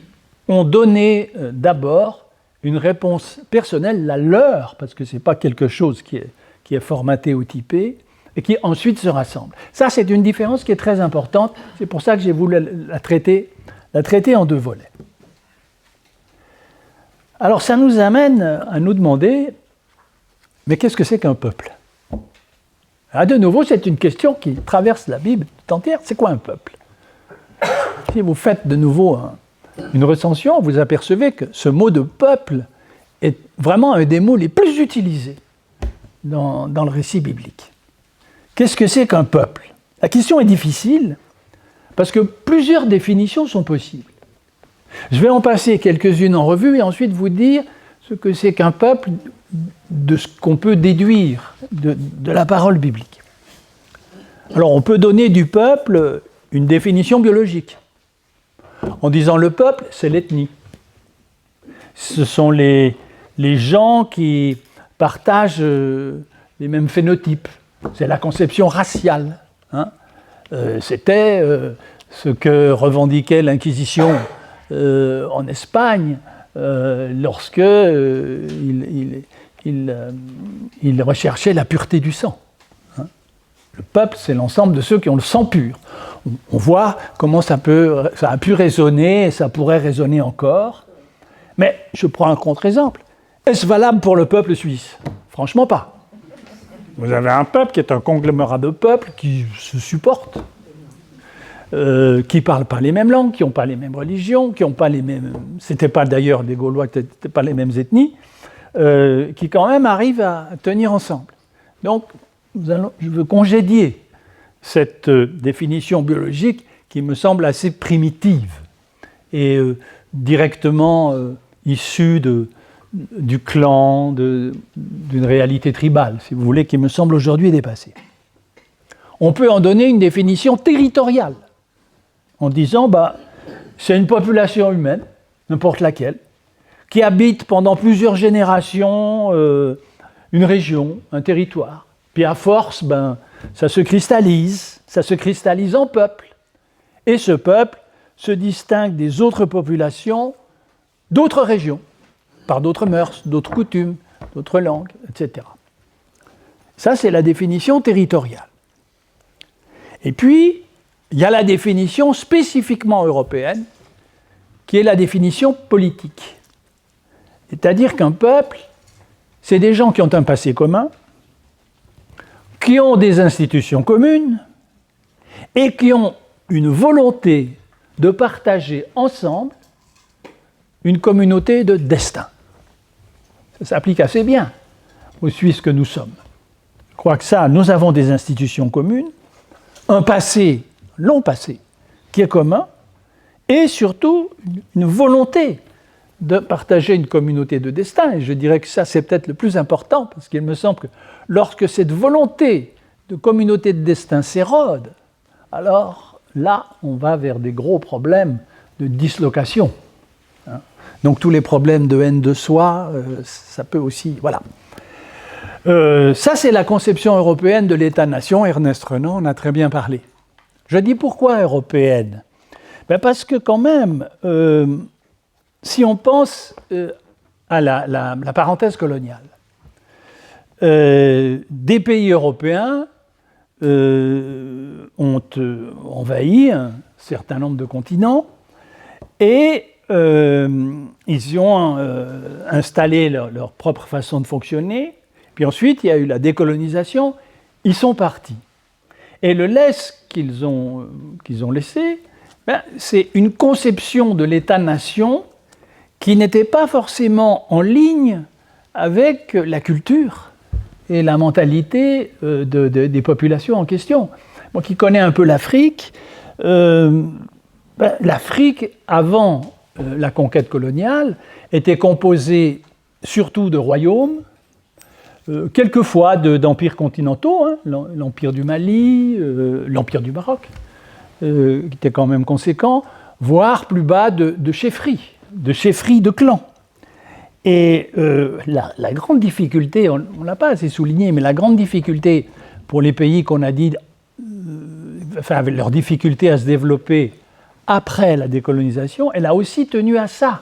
ont donné d'abord une réponse personnelle, la leur, parce que ce n'est pas quelque chose qui est formaté ou typé, et qui ensuite se rassemble. Ça, c'est une différence qui est très importante. C'est pour ça que j'ai voulu la traiter en deux volets. Alors, ça nous amène à nous demander, mais qu'est-ce que c'est qu'un peuple ? Ah, de nouveau, c'est une question qui traverse la Bible tout entière. C'est quoi un peuple ? Si vous faites de nouveau une recension, vous apercevez que ce mot de peuple est vraiment un des mots les plus utilisés dans le récit biblique. Qu'est-ce que c'est qu'un peuple ? La question est difficile parce que plusieurs définitions sont possibles. Je vais en passer quelques-unes en revue et ensuite vous dire ce que c'est qu'un peuple de ce qu'on peut déduire de la parole biblique. Alors on peut donner du peuple une définition biologique en disant le peuple, c'est l'ethnie. Ce sont les gens qui partagent les mêmes phénotypes. C'est la conception raciale. Hein. C'était ce que revendiquait l'Inquisition en Espagne lorsque il recherchait la pureté du sang. Hein. Le peuple, c'est l'ensemble de ceux qui ont le sang pur. On voit comment ça a pu résonner, et ça pourrait résonner encore. Mais je prends un contre-exemple. Est-ce valable pour le peuple suisse ? Franchement pas. Vous avez un peuple qui est un conglomérat de peuples qui se supportent, qui ne parlent pas les mêmes langues, qui n'ont pas les mêmes religions, qui n'ont pas les mêmes... C'était pas d'ailleurs des Gaulois, qui n'étaient pas les mêmes ethnies, qui quand même arrivent à tenir ensemble. Donc, je veux congédier cette définition biologique qui me semble assez primitive et directement issue du clan, d'une réalité tribale, si vous voulez, qui me semble aujourd'hui dépassée. On peut en donner une définition territoriale, en disant, c'est une population humaine, n'importe laquelle, qui habite pendant plusieurs générations une région, un territoire. Puis à force, ça se cristallise en peuple. Et ce peuple se distingue des autres populations d'autres régions, par d'autres mœurs, d'autres coutumes, d'autres langues, etc. Ça, c'est la définition territoriale. Et puis, il y a la définition spécifiquement européenne, qui est la définition politique. C'est-à-dire qu'un peuple, c'est des gens qui ont un passé commun, qui ont des institutions communes, et qui ont une volonté de partager ensemble une communauté de destin. Ça s'applique assez bien aux Suisses que nous sommes. Je crois que ça, nous avons des institutions communes, un passé, long passé, qui est commun, et surtout une volonté de partager une communauté de destin. Et je dirais que ça, c'est peut-être le plus important, parce qu'il me semble que lorsque cette volonté de communauté de destin s'érode, alors là, on va vers des gros problèmes de dislocation. Donc tous les problèmes de haine de soi, ça peut aussi... Voilà. Ça, c'est la conception européenne de l'État-nation. Ernest Renan en a très bien parlé. Je dis pourquoi européenne ? Parce que quand même, si on pense à la parenthèse coloniale, des pays européens ont envahi un certain nombre de continents et ils y ont installé leur propre façon de fonctionner. Puis ensuite, il y a eu la décolonisation, ils sont partis. Et le laisse qu'ils ont laissé, c'est une conception de l'État-nation qui n'était pas forcément en ligne avec la culture et la mentalité des populations en question. Moi qui connais un peu l'Afrique, l'Afrique, avant la conquête coloniale, était composée surtout de royaumes, quelquefois d'empires continentaux, hein, l'empire du Mali, l'empire du Maroc, qui était quand même conséquent, voire plus bas de chefferies de clans. Et la grande difficulté, on ne l'a pas assez souligné, mais la grande difficulté pour les pays qu'on a dit, avec leur difficulté à se développer après la décolonisation, elle a aussi tenu à ça.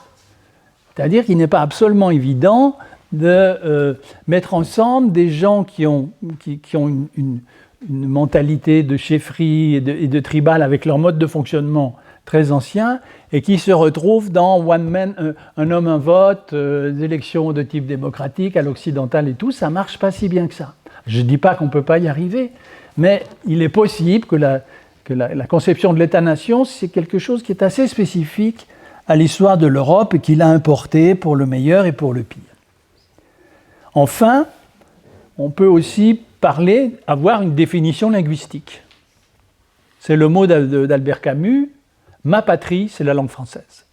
C'est-à-dire qu'il n'est pas absolument évident de mettre ensemble des gens qui ont une mentalité de chefferie et de tribal avec leur mode de fonctionnement très ancien et qui se retrouvent dans one man, un homme, un vote, des élections de type démocratique à l'occidental et tout, ça ne marche pas si bien que ça. Je ne dis pas qu'on ne peut pas y arriver, mais il est possible que la conception de l'État-nation, c'est quelque chose qui est assez spécifique à l'histoire de l'Europe et qu'il a importé pour le meilleur et pour le pire. Enfin, on peut aussi avoir une définition linguistique. C'est le mot d'Albert Camus, « Ma patrie, c'est la langue française ».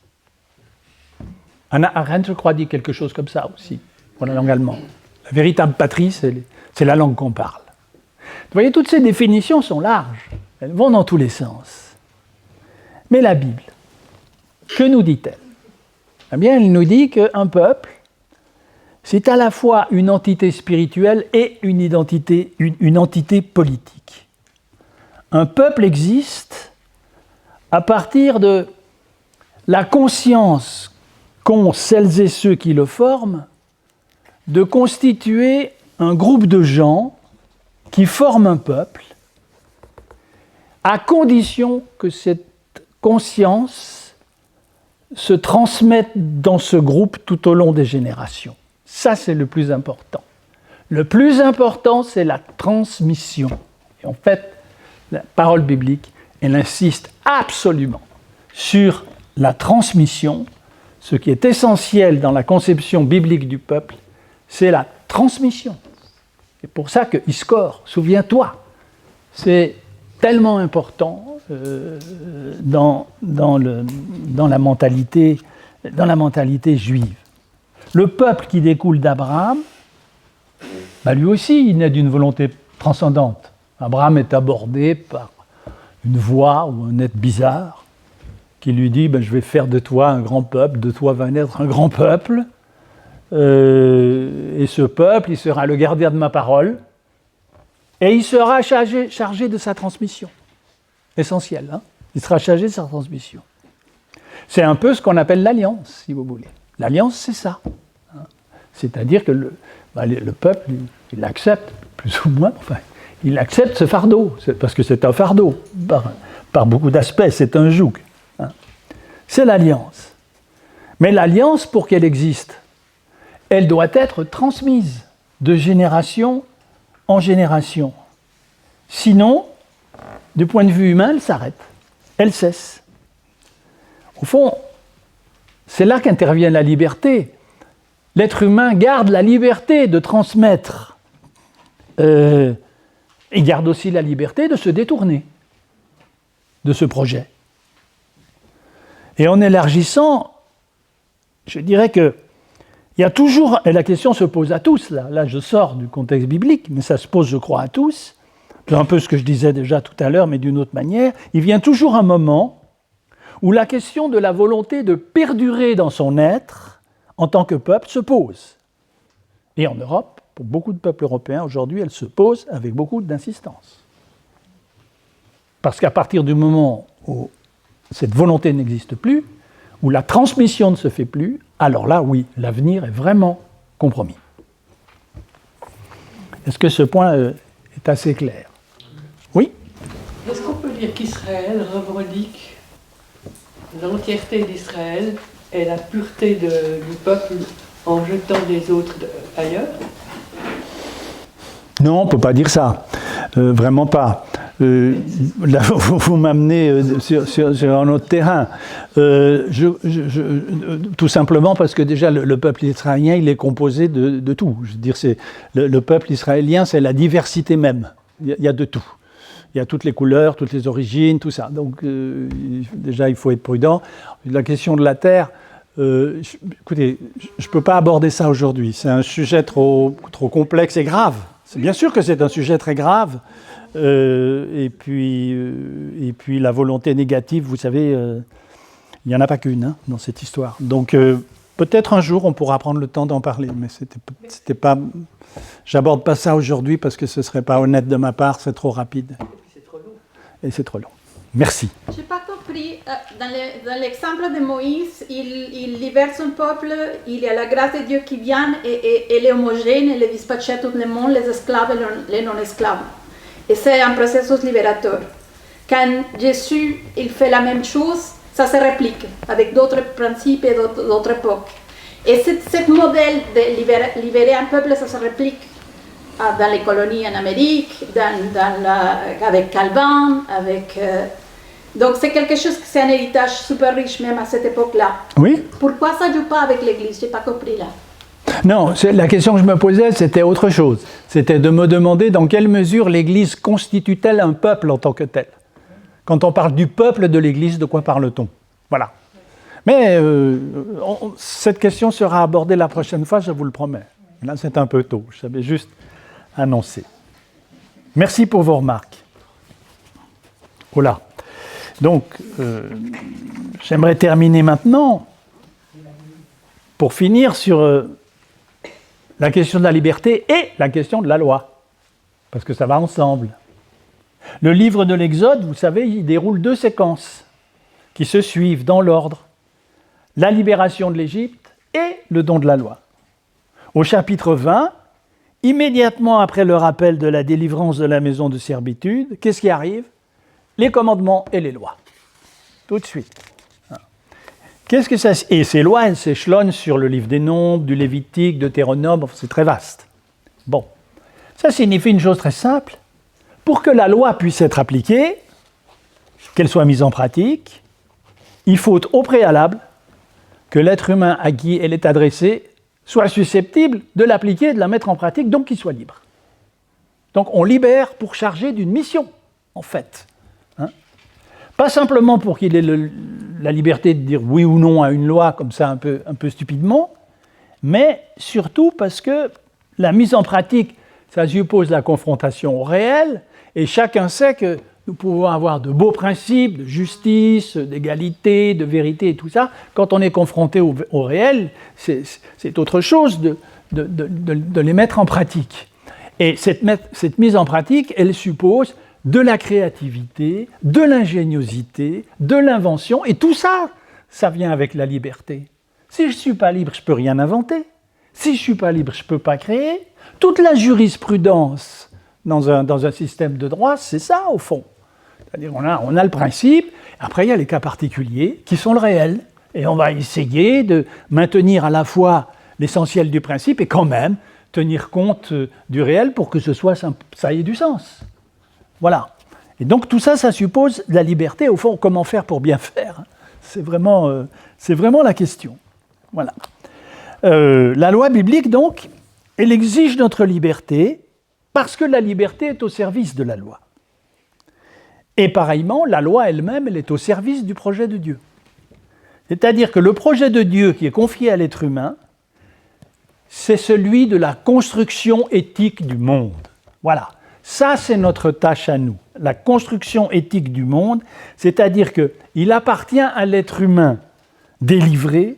Hannah Arendt, je crois, dit quelque chose comme ça aussi, pour la langue allemande. La véritable patrie, c'est la langue qu'on parle. Vous voyez, toutes ces définitions sont larges, elles vont dans tous les sens. Mais la Bible, que nous dit-elle ? Eh bien, elle nous dit qu'un peuple, c'est à la fois une entité spirituelle et une entité politique. Un peuple existe à partir de la conscience qu'ont celles et ceux qui le forment de constituer un groupe de gens qui forment un peuple, à condition que cette conscience se transmette dans ce groupe tout au long des générations. Ça, c'est le plus important. Le plus important, c'est la transmission. Et en fait, la parole biblique, elle insiste absolument sur la transmission. Ce qui est essentiel dans la conception biblique du peuple, c'est la transmission. C'est pour ça que Iskor, souviens-toi, c'est tellement important dans la mentalité juive. Le peuple qui découle d'Abraham, lui aussi, il naît d'une volonté transcendante. Abraham est abordé par une voix ou un être bizarre qui lui dit je vais faire de toi un grand peuple, de toi va naître un grand peuple, et ce peuple, il sera le gardien de ma parole, et il sera chargé de sa transmission. Essentiel, hein ? Il sera chargé de sa transmission. C'est un peu ce qu'on appelle l'alliance, si vous voulez. L'alliance, c'est ça. C'est-à-dire que le peuple, il accepte, plus ou moins, il accepte ce fardeau, parce que c'est un fardeau, par beaucoup d'aspects, c'est un joug. C'est l'alliance. Mais l'alliance, pour qu'elle existe, elle doit être transmise de génération en génération. Sinon, du point de vue humain, elle s'arrête, elle cesse. Au fond, c'est là qu'intervient la liberté. L'être humain garde la liberté de transmettre. Il garde aussi la liberté de se détourner de ce projet. Et en élargissant, je dirais que il y a toujours, et la question se pose à tous, là je sors du contexte biblique, mais ça se pose, je crois, à tous, c'est un peu ce que je disais déjà tout à l'heure, mais d'une autre manière, il vient toujours un moment où la question de la volonté de perdurer dans son être en tant que peuple se pose. Et en Europe, pour beaucoup de peuples européens aujourd'hui, elle se pose avec beaucoup d'insistance. Parce qu'à partir du moment où cette volonté n'existe plus, où la transmission ne se fait plus, alors là, oui, l'avenir est vraiment compromis. Est-ce que ce point est assez clair? Oui? Est-ce qu'on peut dire qu'Israël revendique l'entièreté d'Israël et la pureté du peuple en jetant les autres ailleurs? Non, on ne peut pas dire ça. Vraiment pas. Là, vous m'amenez sur un autre terrain. Tout simplement parce que déjà, le peuple israélien, il est composé de tout. Je veux dire, le peuple israélien, c'est la diversité même. Il y a de tout. Il y a toutes les couleurs, toutes les origines, tout ça. Donc, déjà, il faut être prudent. La question de la terre, écoutez, je ne peux pas aborder ça aujourd'hui. C'est un sujet trop complexe et grave. Bien sûr que c'est un sujet très grave. Et puis la volonté négative, vous savez, il n'y en a pas qu'une dans cette histoire. Donc, peut-être un jour, on pourra prendre le temps d'en parler. Mais c'était pas... J'aborde pas ça aujourd'hui parce que ce ne serait pas honnête de ma part, c'est trop rapide. Et c'est trop long. Merci. Je n'ai pas compris. Dans l'exemple de Moïse, il libère son peuple, il y a la grâce de Dieu qui vient et elle est homogène, elle dispatche à tout le monde, les esclaves et les non-esclaves. Et c'est un processus libérateur. Quand Jésus il fait la même chose, ça se réplique avec d'autres principes et d'autres époques. Et ce modèle de libérer un peuple, ça se réplique dans les colonies en Amérique, avec Calvin, donc c'est quelque chose, c'est un héritage super riche même à cette époque-là. Oui. Pourquoi ça ne joue pas avec l'Église? Je n'ai pas compris là. Non, la question que je me posais, c'était autre chose. C'était de me demander dans quelle mesure l'Église constitue-t-elle un peuple en tant que tel. Quand on parle du peuple de l'Église, de quoi parle-t-on? Voilà. Mais cette question sera abordée la prochaine fois, je vous le promets. Là, c'est un peu tôt. Je savais juste annoncer. Merci pour vos remarques. Voilà. Donc, j'aimerais terminer maintenant pour finir sur la question de la liberté et la question de la loi, parce que ça va ensemble. Le livre de l'Exode, vous savez, il déroule 2 séquences qui se suivent dans l'ordre. La libération de l'Égypte et le don de la loi. Au chapitre 20, immédiatement après le rappel de la délivrance de la maison de servitude, qu'est-ce qui arrive? Les commandements et les lois. Tout de suite. Qu'est-ce que ça... Et ces lois, elles s'échelonnent sur le livre des Nombres, du Lévitique, de Deutéronome, enfin, c'est très vaste. Bon. Ça signifie une chose très simple. Pour que la loi puisse être appliquée, qu'elle soit mise en pratique, il faut au préalable que l'être humain à qui elle est adressée soit susceptible de l'appliquer et de la mettre en pratique, donc qu'il soit libre. Donc on libère pour charger d'une mission, en fait. Pas simplement pour qu'il ait la liberté de dire oui ou non à une loi, comme ça un peu stupidement, mais surtout parce que la mise en pratique, ça suppose la confrontation au réel, et chacun sait que nous pouvons avoir de beaux principes de justice, d'égalité, de vérité et tout ça. Quand on est confronté au réel, c'est autre chose de les mettre en pratique. Et cette mise en pratique, elle suppose de la créativité, de l'ingéniosité, de l'invention, et tout ça, ça vient avec la liberté. Si je ne suis pas libre, je ne peux rien inventer. Si je ne suis pas libre, je ne peux pas créer. Toute la jurisprudence dans un système de droit, c'est ça, au fond. C'est-à-dire on a le principe, après il y a les cas particuliers qui sont le réel, et on va essayer de maintenir à la fois l'essentiel du principe et quand même tenir compte du réel pour que ça ait du sens. Voilà. Et donc tout ça, ça suppose la liberté. Au fond, comment faire pour bien faire? C'est vraiment la question. Voilà. La loi biblique, donc, elle exige notre liberté parce que la liberté est au service de la loi. Et pareillement, la loi elle-même, elle est au service du projet de Dieu. C'est-à-dire que le projet de Dieu qui est confié à l'être humain, c'est celui de la construction éthique du monde. Voilà. Ça, c'est notre tâche à nous. la construction éthique du monde, c'est-à-dire qu'il appartient à l'être humain délivré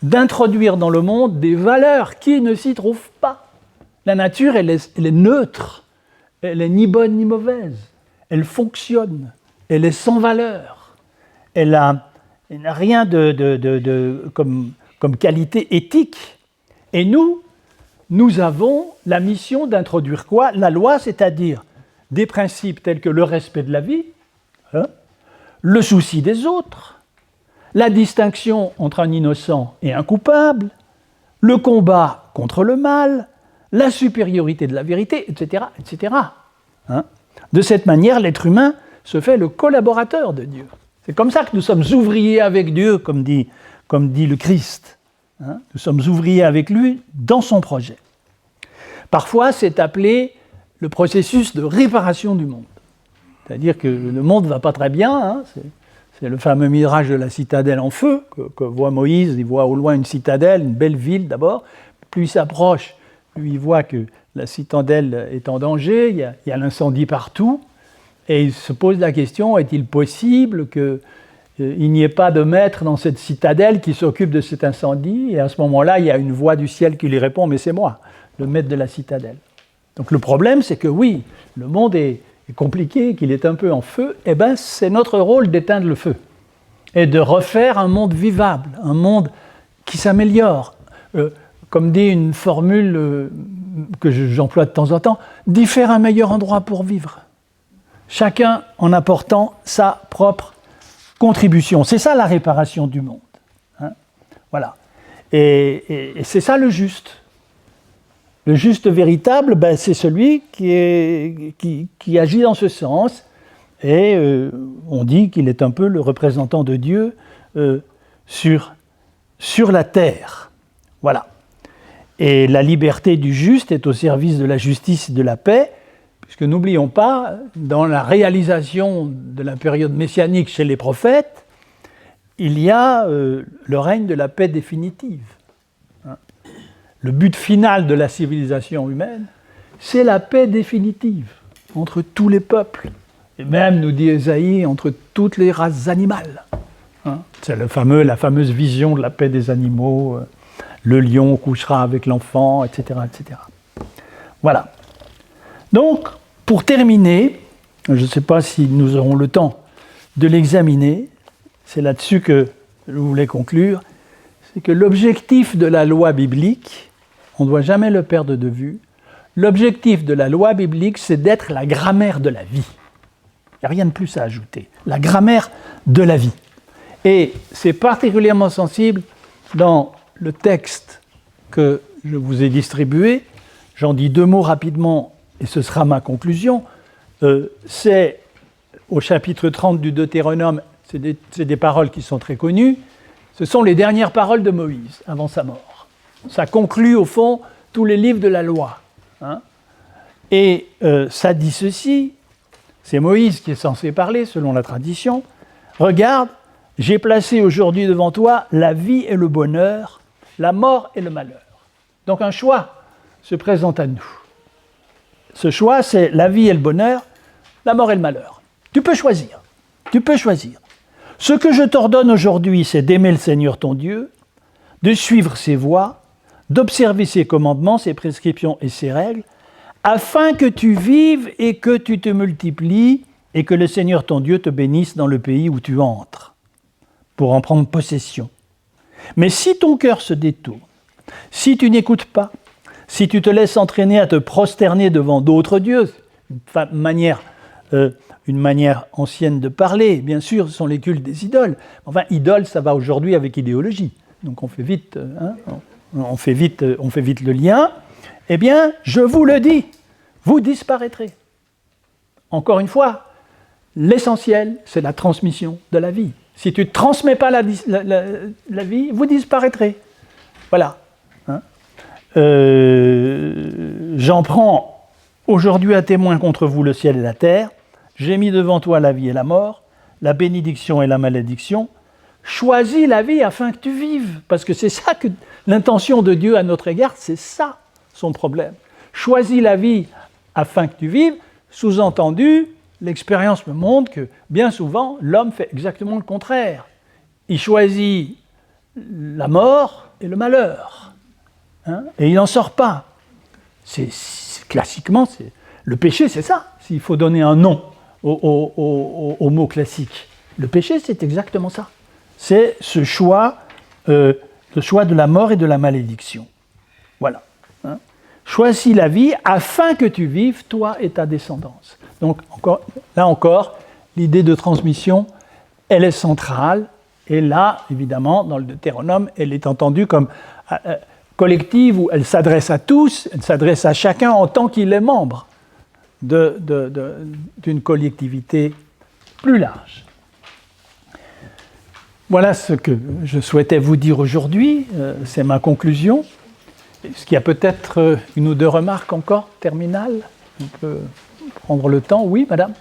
d'introduire dans le monde des valeurs qui ne s'y trouvent pas. La nature, elle est neutre, elle est ni bonne ni mauvaise, elle fonctionne, elle est sans valeur, elle n'a rien comme qualité éthique. Et nous avons la mission d'introduire quoi? La loi, c'est-à-dire des principes tels que le respect de la vie, le souci des autres, la distinction entre un innocent et un coupable, le combat contre le mal, la supériorité de la vérité, etc. etc. De cette manière, l'être humain se fait le collaborateur de Dieu. C'est comme ça que nous sommes ouvriers avec Dieu, comme dit le Christ. Nous sommes ouvriers avec lui dans son projet. Parfois, c'est appelé le processus de réparation du monde. C'est-à-dire que le monde ne va pas très bien. C'est le fameux mirage de la citadelle en feu que voit Moïse. Il voit au loin une citadelle, une belle ville d'abord. Plus il s'approche, plus il voit que la citadelle est en danger. Il y a l'incendie partout. Et il se pose la question, est-il possible qu'il n'y ait pas de maître dans cette citadelle qui s'occupe de cet incendie? Et à ce moment-là, il y a une voix du ciel qui lui répond, mais c'est moi, le maître de la citadelle. Donc le problème, c'est que oui, le monde est compliqué, qu'il est un peu en feu, et bien c'est notre rôle d'éteindre le feu et de refaire un monde vivable, un monde qui s'améliore. Comme dit une formule que j'emploie de temps en temps, d'y faire un meilleur endroit pour vivre. Chacun en apportant sa propre contribution. C'est ça la réparation du monde. Voilà. Et c'est ça le juste. Le juste véritable, c'est celui qui agit dans ce sens. Et on dit qu'il est un peu le représentant de Dieu sur la terre. Voilà. Et la liberté du juste est au service de la justice et de la paix, puisque n'oublions pas, dans la réalisation de la période messianique chez les prophètes, il y a le règne de la paix définitive. Le but final de la civilisation humaine, c'est la paix définitive entre tous les peuples, et même, nous dit Ésaïe, entre toutes les races animales. C'est la fameuse vision de la paix des animaux, le lion couchera avec l'enfant, etc., etc. Voilà. Donc, pour terminer, je ne sais pas si nous aurons le temps de l'examiner, c'est là-dessus que je voulais conclure, c'est que l'objectif de la loi biblique, on ne doit jamais le perdre de vue, l'objectif de la loi biblique, c'est d'être la grammaire de la vie. Il n'y a rien de plus à ajouter. La grammaire de la vie. Et c'est particulièrement sensible dans le texte que je vous ai distribué. J'en dis 2 mots rapidement et ce sera ma conclusion. C'est au chapitre 30 du Deutéronome, c'est des paroles qui sont très connues. Ce sont les dernières paroles de Moïse avant sa mort. Ça conclut au fond tous les livres de la loi. Et ça dit ceci, c'est Moïse qui est censé parler selon la tradition. Regarde, j'ai placé aujourd'hui devant toi la vie et le bonheur, la mort et le malheur. Donc un choix se présente à nous. Ce choix, c'est la vie et le bonheur, la mort et le malheur. Tu peux choisir. Tu peux choisir. Ce que je t'ordonne aujourd'hui, c'est d'aimer le Seigneur ton Dieu, de suivre ses voies, d'observer ses commandements, ses prescriptions et ses règles, afin que tu vives et que tu te multiplies et que le Seigneur ton Dieu te bénisse dans le pays où tu entres, pour en prendre possession. Mais si ton cœur se détourne, si tu n'écoutes pas, si tu te laisses entraîner à te prosterner devant d'autres dieux, une manière ancienne de parler, bien sûr, ce sont les cultes des idoles. Enfin, idole, ça va aujourd'hui avec idéologie. Donc on fait vite, on fait vite le lien. Eh bien, je vous le dis, vous disparaîtrez. Encore une fois, l'essentiel, c'est la transmission de la vie. Si tu ne transmets pas la vie, vous disparaîtrez. Voilà. J'en prends aujourd'hui à témoin contre vous le ciel et la terre. J'ai mis devant toi la vie et la mort, la bénédiction et la malédiction. Choisis la vie afin que tu vives. Parce que c'est ça que l'intention de Dieu à notre égard, c'est ça son problème. Choisis la vie afin que tu vives, sous-entendu, l'expérience me montre que bien souvent, l'homme fait exactement le contraire. Il choisit la mort et le malheur, hein, et il n'en sort pas. Classiquement, le péché, c'est ça, s'il faut donner un nom au mot classique. Le péché, c'est exactement ça. C'est ce choix, le choix de la mort et de la malédiction. Voilà. Hein. Choisis la vie afin que tu vives, toi et ta descendance. Donc, là encore, l'idée de transmission, elle est centrale. Et là, évidemment, dans le Deutéronome, elle est entendue comme collective, où elle s'adresse à tous, elle s'adresse à chacun en tant qu'il est membre d'une collectivité plus large. Voilà ce que je souhaitais vous dire aujourd'hui, c'est ma conclusion. Est-ce qu'il y a peut-être une ou deux remarques encore terminales? On peut prendre le temps. Oui, madame?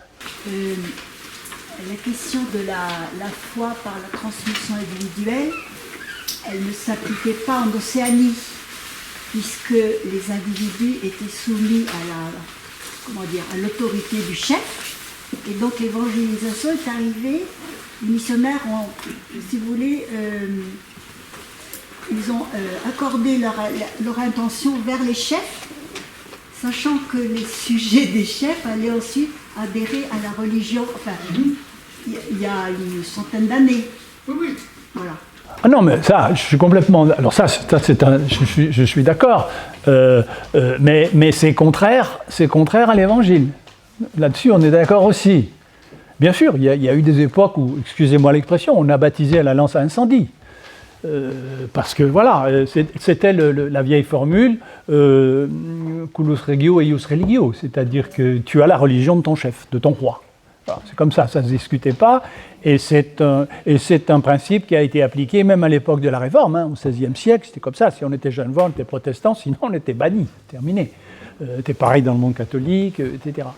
La question de la foi par la transmission individuelle, elle ne s'appliquait pas en Océanie, puisque les individus étaient soumis à l'autorité du chef, et donc l'évangélisation est arrivée. Les missionnaires ont, si vous voulez, ils ont accordé leur intention vers les chefs, sachant que les sujets des chefs allaient ensuite adhérer à la religion, enfin, il y a une centaine d'années. Oui. Voilà. Ah non, mais ça, je suis complètement... Alors ça je suis d'accord, mais c'est contraire à l'évangile. Là-dessus, on est d'accord aussi. Bien sûr, il y a eu des époques où, excusez-moi l'expression, on a baptisé à la lance à incendie. Parce que voilà, c'était la vieille formule culus regio eius religio, c'est-à-dire que tu as la religion de ton chef, de ton roi. Voilà, c'est comme ça ne se discutait pas, et c'est un principe qui a été appliqué même à l'époque de la Réforme, hein, au XVIe siècle, c'était comme ça, si on était genevois, on était protestant, sinon on était banni, terminé. C'était pareil dans le monde catholique, etc.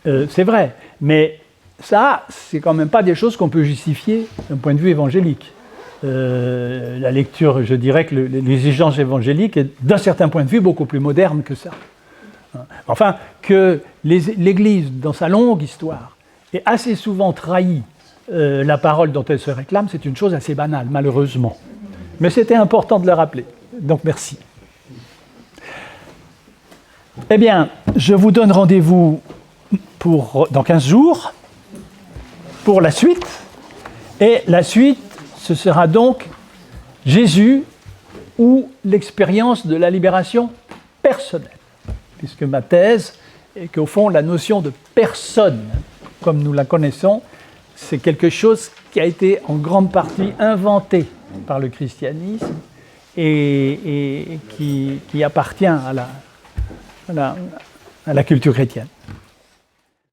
C'est vrai, mais ça, c'est quand même pas des choses qu'on peut justifier d'un point de vue évangélique. La lecture, je dirais que l'exigence évangélique est d'un certain point de vue beaucoup plus moderne que ça. Enfin, que l'Église, dans sa longue histoire, ait assez souvent trahi la parole dont elle se réclame, c'est une chose assez banale, malheureusement. Mais c'était important de le rappeler. Donc merci. Eh bien, je vous donne rendez-vous dans 15 jours pour la suite. Et la suite, ce sera donc Jésus ou l'expérience de la libération personnelle. Puisque ma thèse est qu'au fond, la notion de personne, comme nous la connaissons, c'est quelque chose qui a été en grande partie inventé par le christianisme et qui appartient à la culture chrétienne.